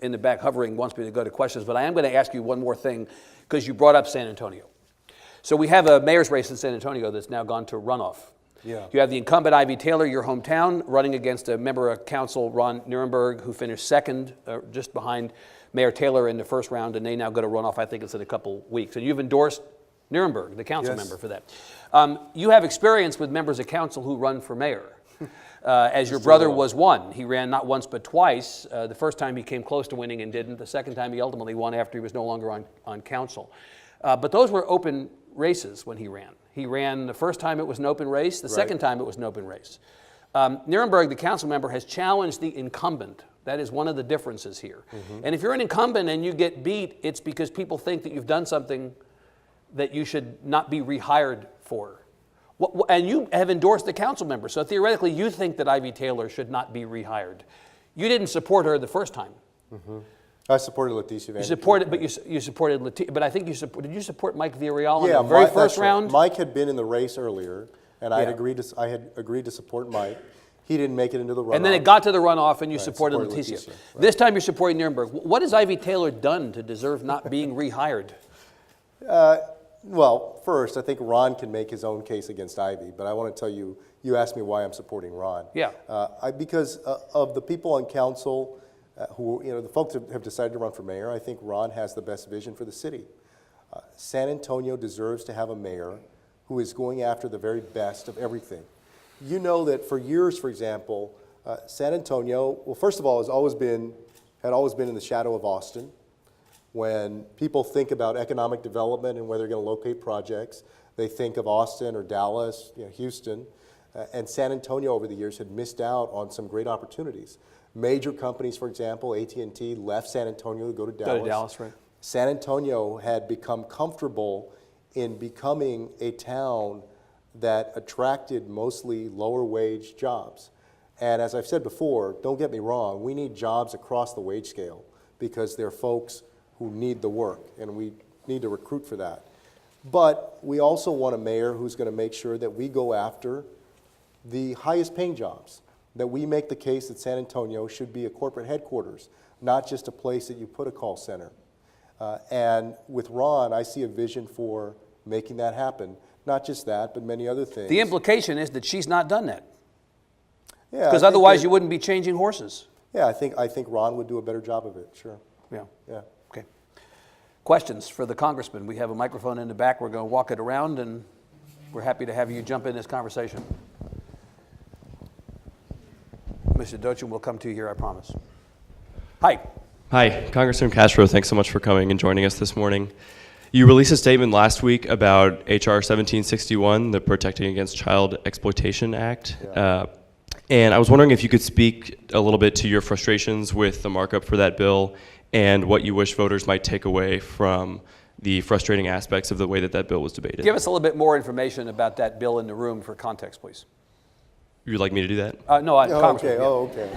in the back hovering, wants me to go to questions, but I am going to ask you one more thing because you brought up San Antonio. So we have a mayor's race in San Antonio that's now gone to runoff. Yeah. You have the incumbent Ivy Taylor, your hometown, running against a member of council, Ron Nirenberg, who finished second, just behind Mayor Taylor in the first round, and they now go to runoff, I think it's in a couple weeks. And you've endorsed Nirenberg, the council member, for that. You have experience with members of council who run for mayor, as your brother was one. He ran not once but twice. The first time he came close to winning and didn't. The second time he ultimately won after he was no longer on council. But those were open races when he ran. He ran the first time it was an open race. The second time it was an open race. Nirenberg, the council member, has challenged the incumbent. That is one of the differences here. Mm-hmm. And if you're an incumbent and you get beat, it's because people think that you've done something that you should not be rehired for. And you have endorsed the council member, so theoretically you think that Ivy Taylor should not be rehired. You didn't support her the first time. Mm-hmm. I supported Leticia. You supported, but you supported Leticia. But I think did you support Mike Villarreal in Yeah, the very first that's right. round? Mike had been in the race earlier, and I Yeah. had agreed to support Mike. He didn't make it into the runoff. And then it got to the runoff, and you supported supported Leticia. Leticia, right. This time you're supporting Nirenberg. What has Ivy Taylor done to deserve not being rehired? Well, first, I think Ron can make his own case against Ivy, but I want to tell you, you asked me why I'm supporting Ron. Yeah. Because of the people on council who, the folks have decided to run for mayor, I think Ron has the best vision for the city. San Antonio deserves to have a mayor who is going after the very best of everything. You know that for years, for example, San Antonio, well, first of all, had always been in the shadow of Austin. When people think about economic development and where they're going to locate projects, they think of Austin or Dallas, Houston, and San Antonio over the years had missed out on some great opportunities. Major companies, for example, AT&T left San Antonio to go to Dallas. Go to Dallas, right. San Antonio had become comfortable in becoming a town that attracted mostly lower wage jobs. And as I've said before, don't get me wrong, we need jobs across the wage scale because there are folks who need the work, and we need to recruit for that. But we also want a mayor who's going to make sure that we go after the highest paying jobs, that we make the case that San Antonio should be a corporate headquarters, not just a place that you put a call center. And with Ron, I see a vision for making that happen. Not just that, but many other things. The implication is that she's not done that. Yeah, because otherwise you wouldn't be changing horses. Yeah, I think Ron would do a better job of it, sure. Yeah. Yeah. Okay. Questions for the congressman? We have a microphone in the back. We're going to walk it around, and we're happy to have you jump in this conversation. Mr. Dochin, we'll come to you here, I promise. Hi. Hi, Congressman Castro. Thanks so much for coming and joining us this morning. You released a statement last week about H.R. 1761, the Protecting Against Child Exploitation Act. Yeah. And I was wondering if you could speak a little bit to your frustrations with the markup for that bill and what you wish voters might take away from the frustrating aspects of the way that that bill was debated. Give us a little bit more information about that bill in the room for context, please. You'd like me to do that? No, Congressman. Okay.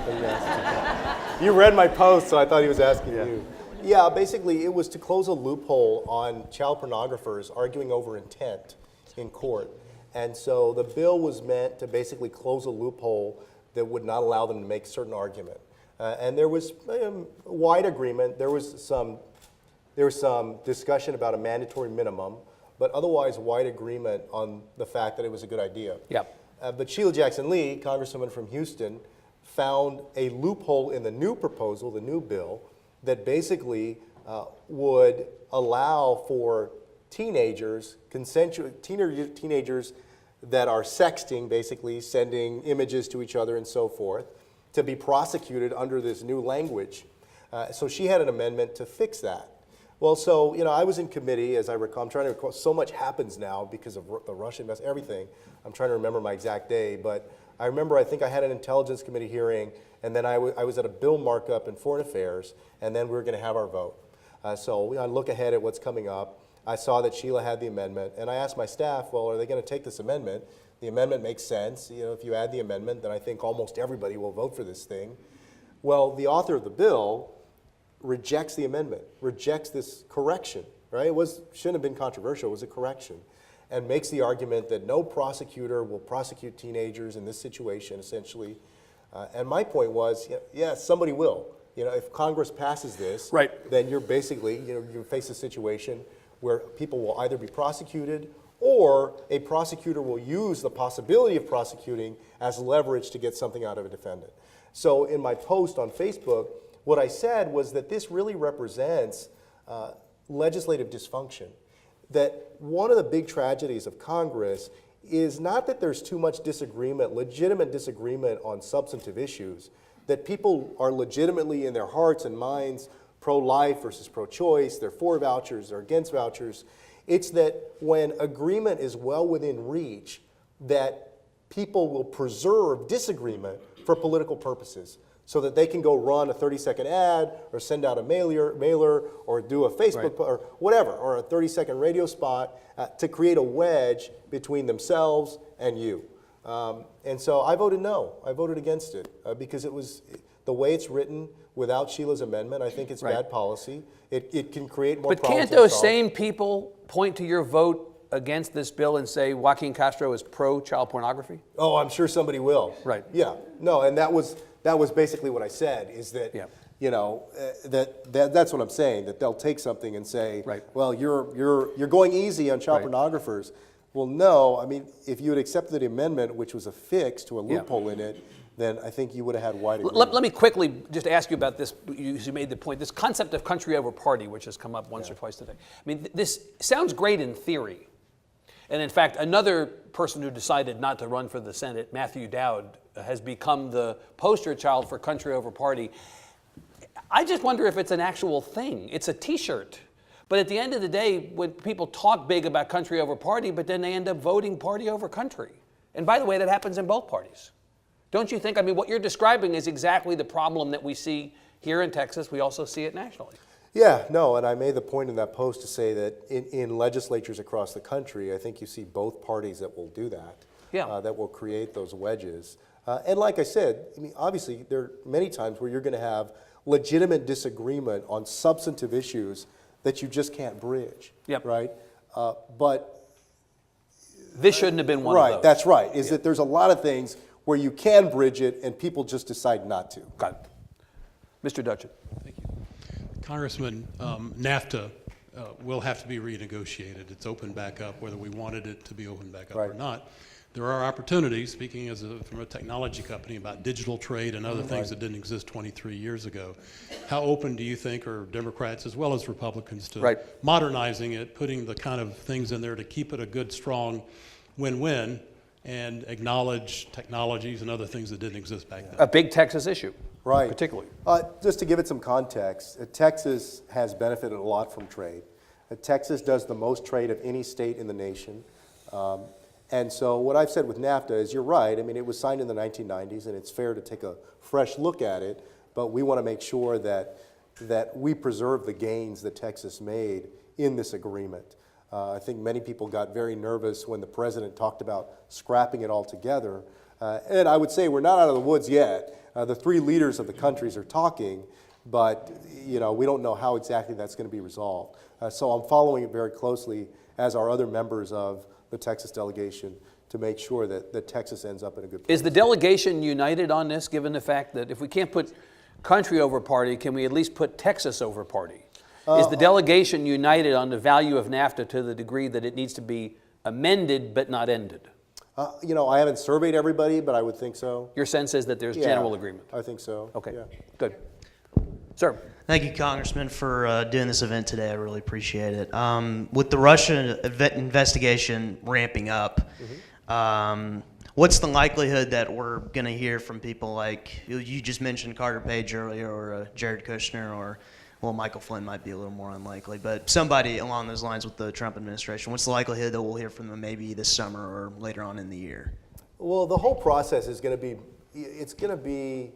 You read my post, so I thought he was asking you. Yeah, basically, it was to close a loophole on child pornographers arguing over intent in court. And so the bill was meant to basically close a loophole that would not allow them to make a certain argument. And there was wide agreement. There was some discussion about a mandatory minimum, but otherwise wide agreement on the fact that it was a good idea. Yeah. But Sheila Jackson Lee, Congresswoman from Houston, found a loophole in the new proposal, the new bill, that basically would allow for teenagers, teenagers that are sexting, basically sending images to each other and so forth, to be prosecuted under this new language. So she had an amendment to fix that. Well, so, I was in committee, as I recall. I'm trying to recall, so much happens now because of the Russia investment, everything. I'm trying to remember my exact day, but I remember I think I had an Intelligence Committee hearing, and then I was at a bill markup in Foreign Affairs, and then we were going to have our vote. So I look ahead at what's coming up. I saw that Sheila had the amendment, and I asked my staff, well, are they going to take this amendment? The amendment makes sense. If you add the amendment, then I think almost everybody will vote for this thing. Well, the author of the bill rejects the amendment, rejects this correction, right? It shouldn't have been controversial, it was a correction, and makes the argument that no prosecutor will prosecute teenagers in this situation, essentially. And my point was, yes, somebody will. If Congress passes this, right, then you're basically, you face a situation where people will either be prosecuted or a prosecutor will use the possibility of prosecuting as leverage to get something out of a defendant. So in my post on Facebook, what I said was that this really represents legislative dysfunction. That one of the big tragedies of Congress is not that there's too much disagreement, legitimate disagreement on substantive issues, that people are legitimately in their hearts and minds pro-life versus pro-choice, they're for vouchers, they're against vouchers. It's that when agreement is well within reach, that people will preserve disagreement for political purposes, so that they can go run a 30-second ad or send out a mailer or do a Facebook or whatever, or a 30-second radio spot to create a wedge between themselves and you. And so I voted no. I voted against it because the way it's written, without Sheila's amendment, I think it's bad policy. It can create more But problems. can't those same people point to your vote against this bill and say Joaquin Castro is pro-child pornography? Oh, I'm sure somebody will. Right. Yeah. No, and that was basically what I said, is that, you know, that's what I'm saying, that they'll take something and say, well, you're going easy on child pornographers. Well, no, I mean, if you had accepted the amendment, which was a fix to a loophole in it, then I think you would have had wide agreement. Let me quickly just ask you about this. You made the point, this concept of country over party, which has come up once or twice today. I mean, this sounds great in theory. And in fact, another person who decided not to run for the Senate, Matthew Dowd, has become the poster child for country over party. I just wonder if it's an actual thing. It's a T-shirt. But at the end of the day, when people talk big about country over party, but then they end up voting party over country. And by the way, that happens in both parties. Don't you think? I mean, what you're describing is exactly the problem that we see here in Texas. We also see it nationally. Yeah, no, and I made the point in that post to say that in legislatures across the country, I think you see both parties that will do that, that will create those wedges. And like I said, I mean, obviously, there are many times where you're going to have legitimate disagreement on substantive issues that you just can't bridge, right? But this shouldn't have been one of those. Right, that's right, is that there's a lot of things where you can bridge it and people just decide not to. Got it. Mr. Dutchin. Thank you. Congressman, NAFTA will have to be renegotiated. It's opened back up, whether we wanted it to be opened back up or not. There are opportunities, speaking from a technology company, about digital trade and other things that didn't exist 23 years ago. How open do you think are Democrats as well as Republicans to modernizing it, putting the kind of things in there to keep it a good, strong win-win and acknowledge technologies and other things that didn't exist back then? A big Texas issue, right? Particularly. Just to give it some context, Texas has benefited a lot from trade. Texas does the most trade of any state in the nation. And so what I've said with NAFTA is, you're right, I mean, it was signed in the 1990s, and it's fair to take a fresh look at it, but we want to make sure that we preserve the gains that Texas made in this agreement. I think many people got very nervous when the president talked about scrapping it altogether. And I would say we're not out of the woods yet. The three leaders of the countries are talking, but you know, we don't know how exactly that's going to be resolved. So I'm following it very closely, as are other members of the Texas delegation, to make sure that Texas ends up in a good place. Is the delegation united on this, given the fact that if we can't put country over party, can we at least put Texas over party? Is the delegation united on the value of NAFTA to the degree that it needs to be amended but not ended? You know, I haven't surveyed everybody, but I would think so. Your sense is that there's general agreement? I think so. Okay, good. Sir. Thank you, Congressman, for doing this event today. I really appreciate it. With the Russia investigation ramping up, what's the likelihood that we're going to hear from people like, you just mentioned Carter Page earlier, or Jared Kushner, or, well, Michael Flynn might be a little more unlikely, but somebody along those lines with the Trump administration? What's the likelihood that we'll hear from them maybe this summer or later on in the year? Well, the whole process is going to be, it's going to be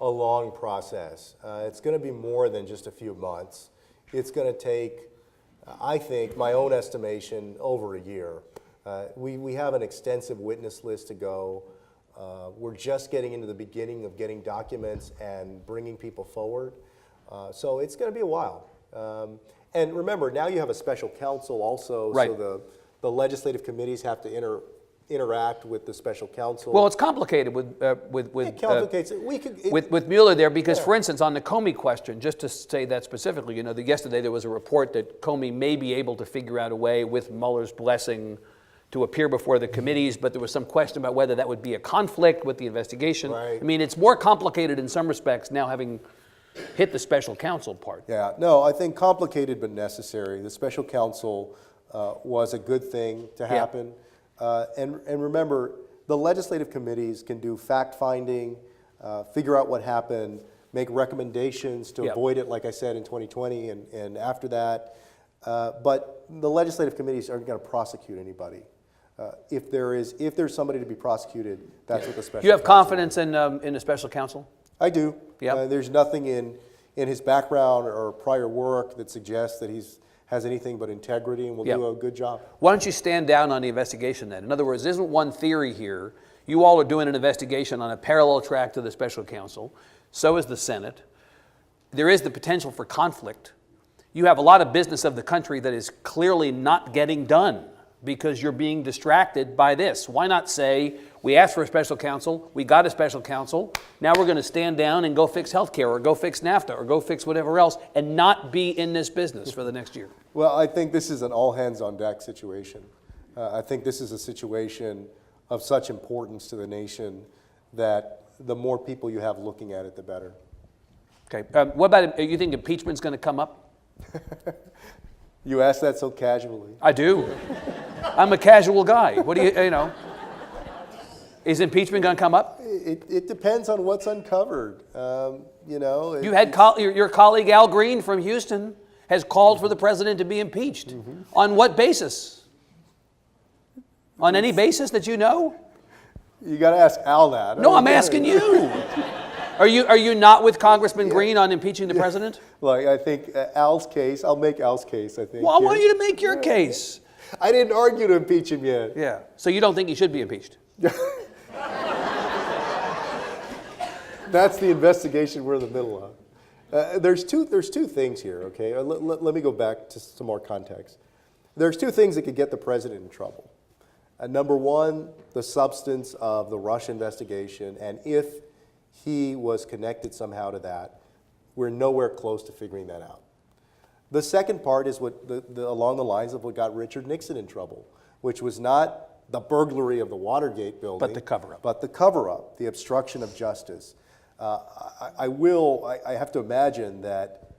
a long process. It's going to be more than just a few months. It's going to take, I think, my own estimation, over a year. We have an extensive witness list to go. We're just getting into the beginning of getting documents and bringing people forward. So it's going to be a while. And remember, now you have a special counsel also, so the legislative committees have to interact with the special counsel. Well, it's complicated with it complicates it. With Mueller there, because for instance, on the Comey question, just to say that specifically, you know, yesterday there was a report that Comey may be able to figure out a way with Mueller's blessing to appear before the committees, but there was some question about whether that would be a conflict with the investigation. I mean, it's more complicated in some respects now, having hit the special counsel part. Yeah, no, I think complicated but necessary. The special counsel was a good thing to happen. And remember, the legislative committees can do fact-finding, figure out what happened, make recommendations to avoid it, like I said, in 2020 and after that. But the legislative committees aren't going to prosecute anybody. If there's somebody to be prosecuted, that's what the special counsel. You have confidence in the special counsel? I do. There's nothing in his background or prior work that suggests that he has anything but integrity and will do a good job. Why don't you stand down on the investigation then? In other words, isn't one theory here, you all are doing an investigation on a parallel track to the special counsel. So is the Senate. There is the potential for conflict. You have a lot of business of the country that is clearly not getting done because you're being distracted by this. Why not say, we asked for a special counsel, we got a special counsel, now we're going to stand down and go fix healthcare or go fix NAFTA or go fix whatever else and not be in this business for the next year? Well, I think this is an all-hands-on-deck situation. I think this is a situation of such importance to the nation that the more people you have looking at it, the better. Okay. What about, you think impeachment's going to come up? You ask that so casually. I do. I'm a casual guy. What do you know? Is impeachment going to come up? It depends on what's uncovered. You know. You had your colleague Al Green from Houston has called for the president to be impeached. Mm-hmm. On what basis? On any basis that you know? You got to ask Al that. No, I'm asking you. Are you not with Congressman Green on impeaching the president? Like, I think Al's case, I'll make Al's case, I think. Well, I want you to make your case. I didn't argue to impeach him yet. Yeah. So you don't think he should be impeached? That's the investigation we're in the middle of. There's two things here, okay? Let me go back to some more context. There's two things that could get the president in trouble. Number one, the substance of the Russia investigation, and if he was connected somehow to that, we're nowhere close to figuring that out. The second part is what along the lines of what got Richard Nixon in trouble, which was not the burglary of the Watergate building, but the cover-up. But the cover-up, the obstruction of justice. I have to imagine that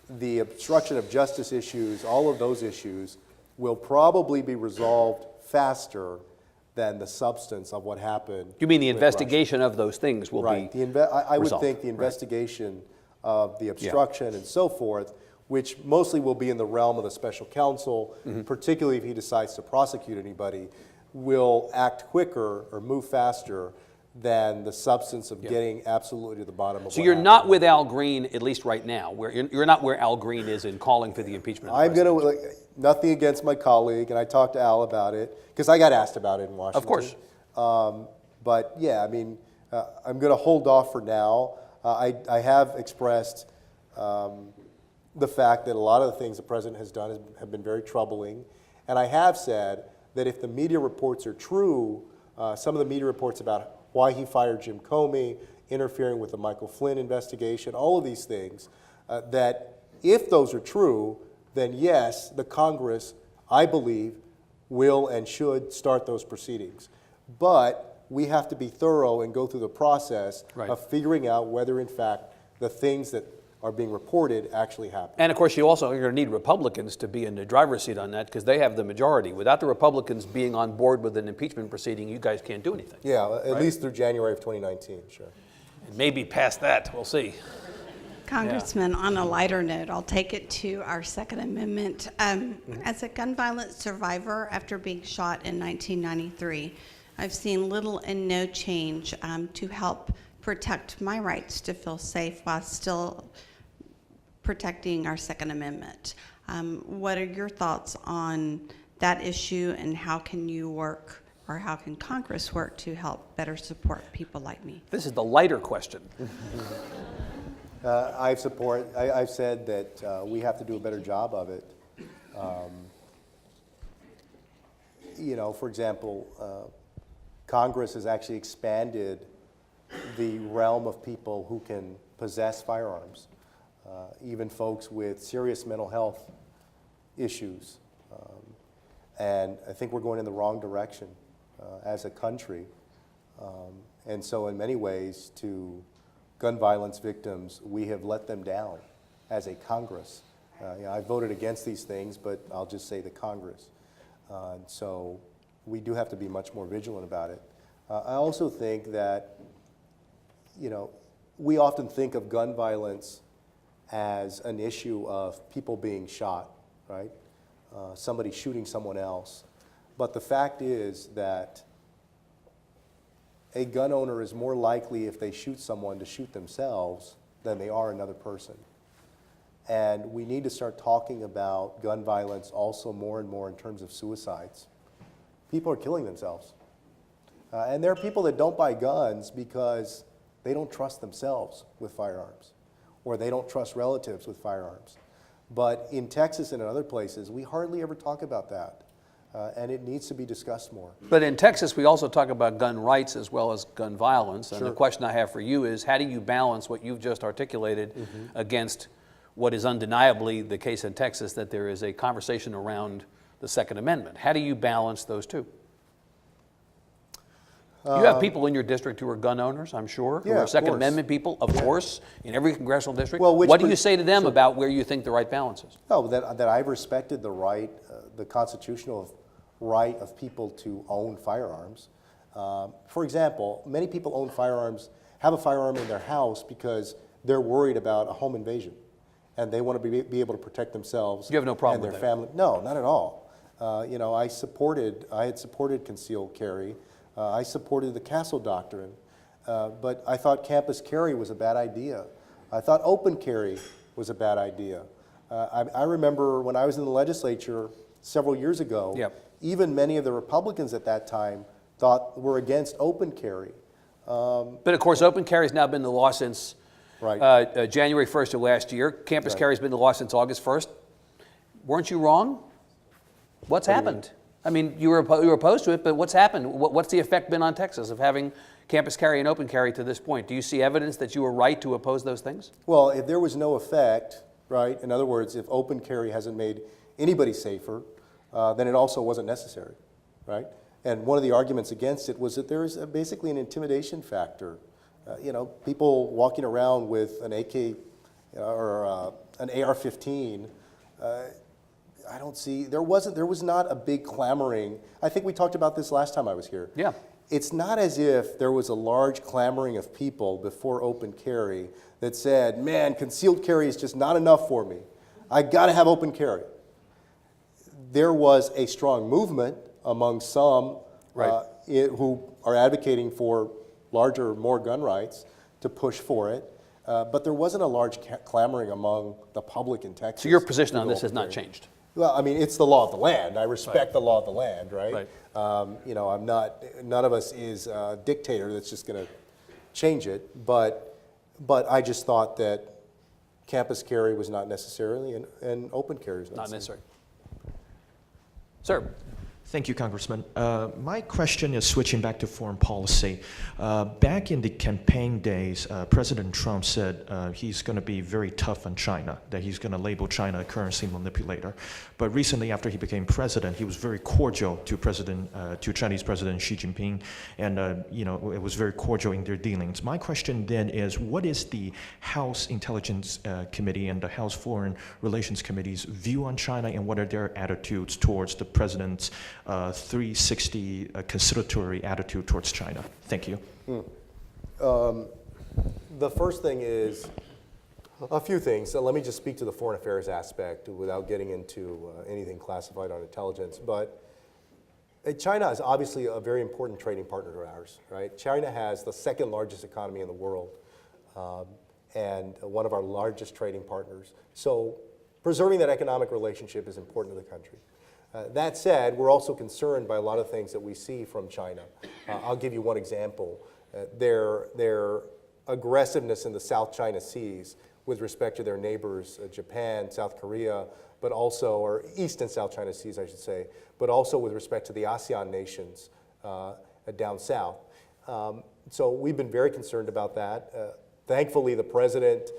the obstruction of justice issues, all of those issues, will probably be resolved faster than the substance of what happened. You mean the investigation of those things will be I would think the investigation of the obstruction and so forth, which mostly will be in the realm of the special counsel, particularly if he decides to prosecute anybody, will act quicker or move faster than the substance of getting absolutely to the bottom of so what you're happened. Not with Al Green, at least right now. You're not where Al Green is in calling for the impeachment of the president. Nothing against my colleague, and I talked to Al about it, because I got asked about it in Washington. Of course. But yeah, I mean, I'm going to hold off for now. I have expressed the fact that a lot of the things the president has done have been very troubling, and I have said that if the media reports are true, some of the media reports about why he fired Jim Comey, interfering with the Michael Flynn investigation, all of these things, that if those are true, then yes, the Congress, I believe, will and should start those proceedings. But we have to be thorough and go through the process of figuring out whether, in fact, the things that are being reported actually happen. And of course, you also are going to need Republicans to be in the driver's seat on that because they have the majority. Without the Republicans being on board with an impeachment proceeding, you guys can't do anything. Yeah, at least through January of 2019, sure. And maybe past that, we'll see. Congressman, on a lighter note, I'll take it to our Second Amendment. As a gun violence survivor after being shot in 1993, I've seen little and no change to help protect my rights to feel safe while still protecting our Second Amendment. What are your thoughts on that issue, and how can you work, or how can Congress work to help better support people like me? This is the lighter question. I've said that we have to do a better job of it. You know, for example, Congress has actually expanded the realm of people who can possess firearms, even folks with serious mental health issues. And I think we're going in the wrong direction as a country. And so in many ways, to gun violence victims, we have let them down as a Congress. I voted against these things, but I'll just say the Congress. So we do have to be much more vigilant about it. I also think that, you know, we often think of gun violence as an issue of people being shot, right? Somebody shooting someone else. But the fact is that a gun owner is more likely, if they shoot someone, to shoot themselves than they are another person. And we need to start talking about gun violence also more and more in terms of suicides. People are killing themselves. And there are people that don't buy guns because they don't trust themselves with firearms, or they don't trust relatives with firearms. But in Texas and in other places, we hardly ever talk about that, and it needs to be discussed more. But in Texas, we also talk about gun rights as well as gun violence. And the question I have for you is, how do you balance what you've just articulated against what is undeniably the case in Texas, that there is a conversation around the Second Amendment? How do you balance those two? You have people in your district who are gun owners, I'm sure, who are Second Amendment people, of course, in every congressional district. Well, what do you say to them about where you think the right balance is? No, that I've respected the right, the constitutional right of people to own firearms. For example, many people own firearms, have a firearm in their house because they're worried about a home invasion, and they want to be able to protect themselves. You have no problem and their with that? family. No, not at all. You know, I had supported concealed carry. I supported the Castle Doctrine, but I thought campus carry was a bad idea. I thought open carry was a bad idea. I remember when I was in the legislature several years ago, even many of the Republicans at that time were against open carry. But of course, open carry has now been the law since January 1st of last year. Campus carry has been the law since August 1st. Weren't you wrong? What's happened? I mean, you were opposed to it, but what's happened? What's the effect been on Texas of having campus carry and open carry to this point? Do you see evidence that you were right to oppose those things? Well, if there was no effect, right, in other words, if open carry hasn't made anybody safer, then it also wasn't necessary, right? And one of the arguments against it was that there is basically an intimidation factor. You know, people walking around with an AK or an AR-15, I don't see, there was not a big clamoring. I think we talked about this last time I was here. Yeah. It's not as if there was a large clamoring of people before open carry that said, man, concealed carry is just not enough for me. I got to have open carry. There was a strong movement among some who are advocating for larger, more gun rights to push for it. But there wasn't a large clamoring among the public in Texas. So your position on this has not changed? Well, I mean, it's the law of the land. I respect the law of the land, right? You know, none of us is a dictator that's just going to change it. But I just thought that campus carry was not necessarily, and open carry was not necessary. Sir. Thank you, Congressman. My question is switching back to foreign policy. Back in the campaign days, President Trump said he's going to be very tough on China, that he's going to label China a currency manipulator. But recently, after he became president, he was very cordial to Chinese President Xi Jinping, and you know, it was very cordial in their dealings. My question then is, what is the House Intelligence Committee and the House Foreign Relations Committee's view on China, and what are their attitudes towards the president's 360 conciliatory attitude towards China? Thank you. The first thing is a few things. So let me just speak to the foreign affairs aspect without getting into anything classified on intelligence. But China is obviously a very important trading partner of ours, right? China has the second largest economy in the world and one of our largest trading partners. So preserving that economic relationship is important to the country. That said, we're also concerned by a lot of things that we see from China. I'll give you one example. Their aggressiveness in the South China Seas with respect to their neighbors, Japan, South Korea, but also, or East and South China Seas, I should say, but also with respect to the ASEAN nations down south. So we've been very concerned about that. Thankfully, the president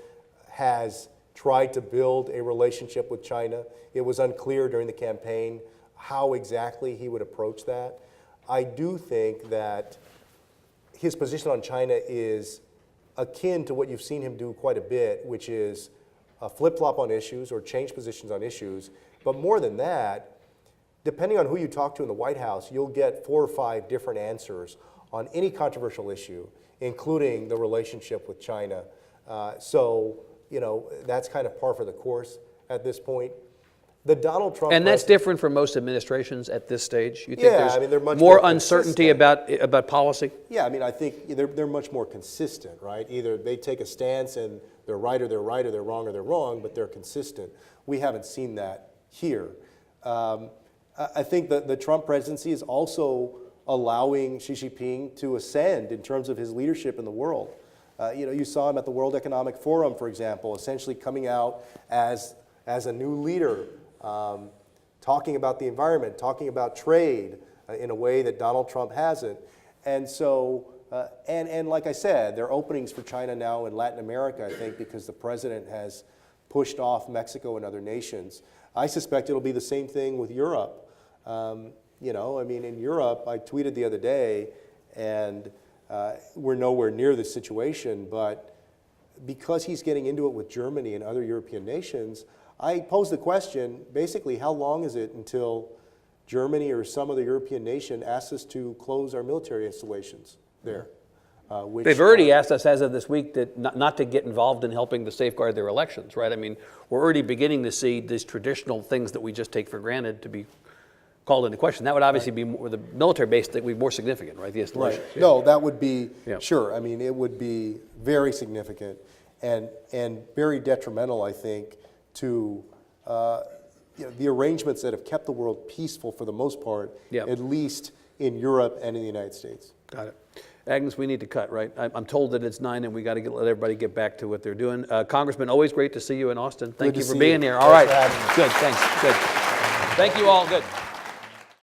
has tried to build a relationship with China. It was unclear during the campaign how exactly he would approach that. I do think that his position on China is akin to what you've seen him do quite a bit, which is flip-flop on issues or change positions on issues. But more than that, depending on who you talk to in the White House, you'll get 4 or 5 different answers on any controversial issue, including the relationship with China. So, you know, that's kind of par for the course at this point. The Donald Trump and that's different from most administrations at this stage? You think yeah, there's I mean, they're much more more uncertainty about policy? Yeah, I mean, I think they're much more consistent, right? Either they take a stance and they're right, or they're wrong, or they're wrong, but they're consistent. We haven't seen that here. I think that the Trump presidency is also allowing Xi Jinping to ascend in terms of his leadership in the world. You saw him at the World Economic Forum, for example, essentially coming out as a new leader, talking about the environment, talking about trade in a way that Donald Trump hasn't. And so, and like I said, there are openings for China now in Latin America, I think, because the president has pushed off Mexico and other nations. I suspect it'll be the same thing with Europe. In Europe, I tweeted the other day, and we're nowhere near this situation, but because he's getting into it with Germany and other European nations, I posed the question, basically, how long is it until Germany or some other European nation asks us to close our military installations there? They've already asked us as of this week that not to get involved in helping to safeguard their elections, right? I mean, we're already beginning to see these traditional things that we just take for granted to be called into question. That would obviously be more, the military base that would be more significant, right? The installation. Right. No, that would be, sure. I mean, it would be very significant and very detrimental, I think, to the arrangements that have kept the world peaceful for the most part, at least in Europe and in the United States. Got it. Agnes, we need to cut, right? I'm told that it's 9 and we got to let everybody get back to what they're doing. Congressman, always great to see you in Austin. Thank you for being here. All right. Good, thanks. Good. Thank you all. Good.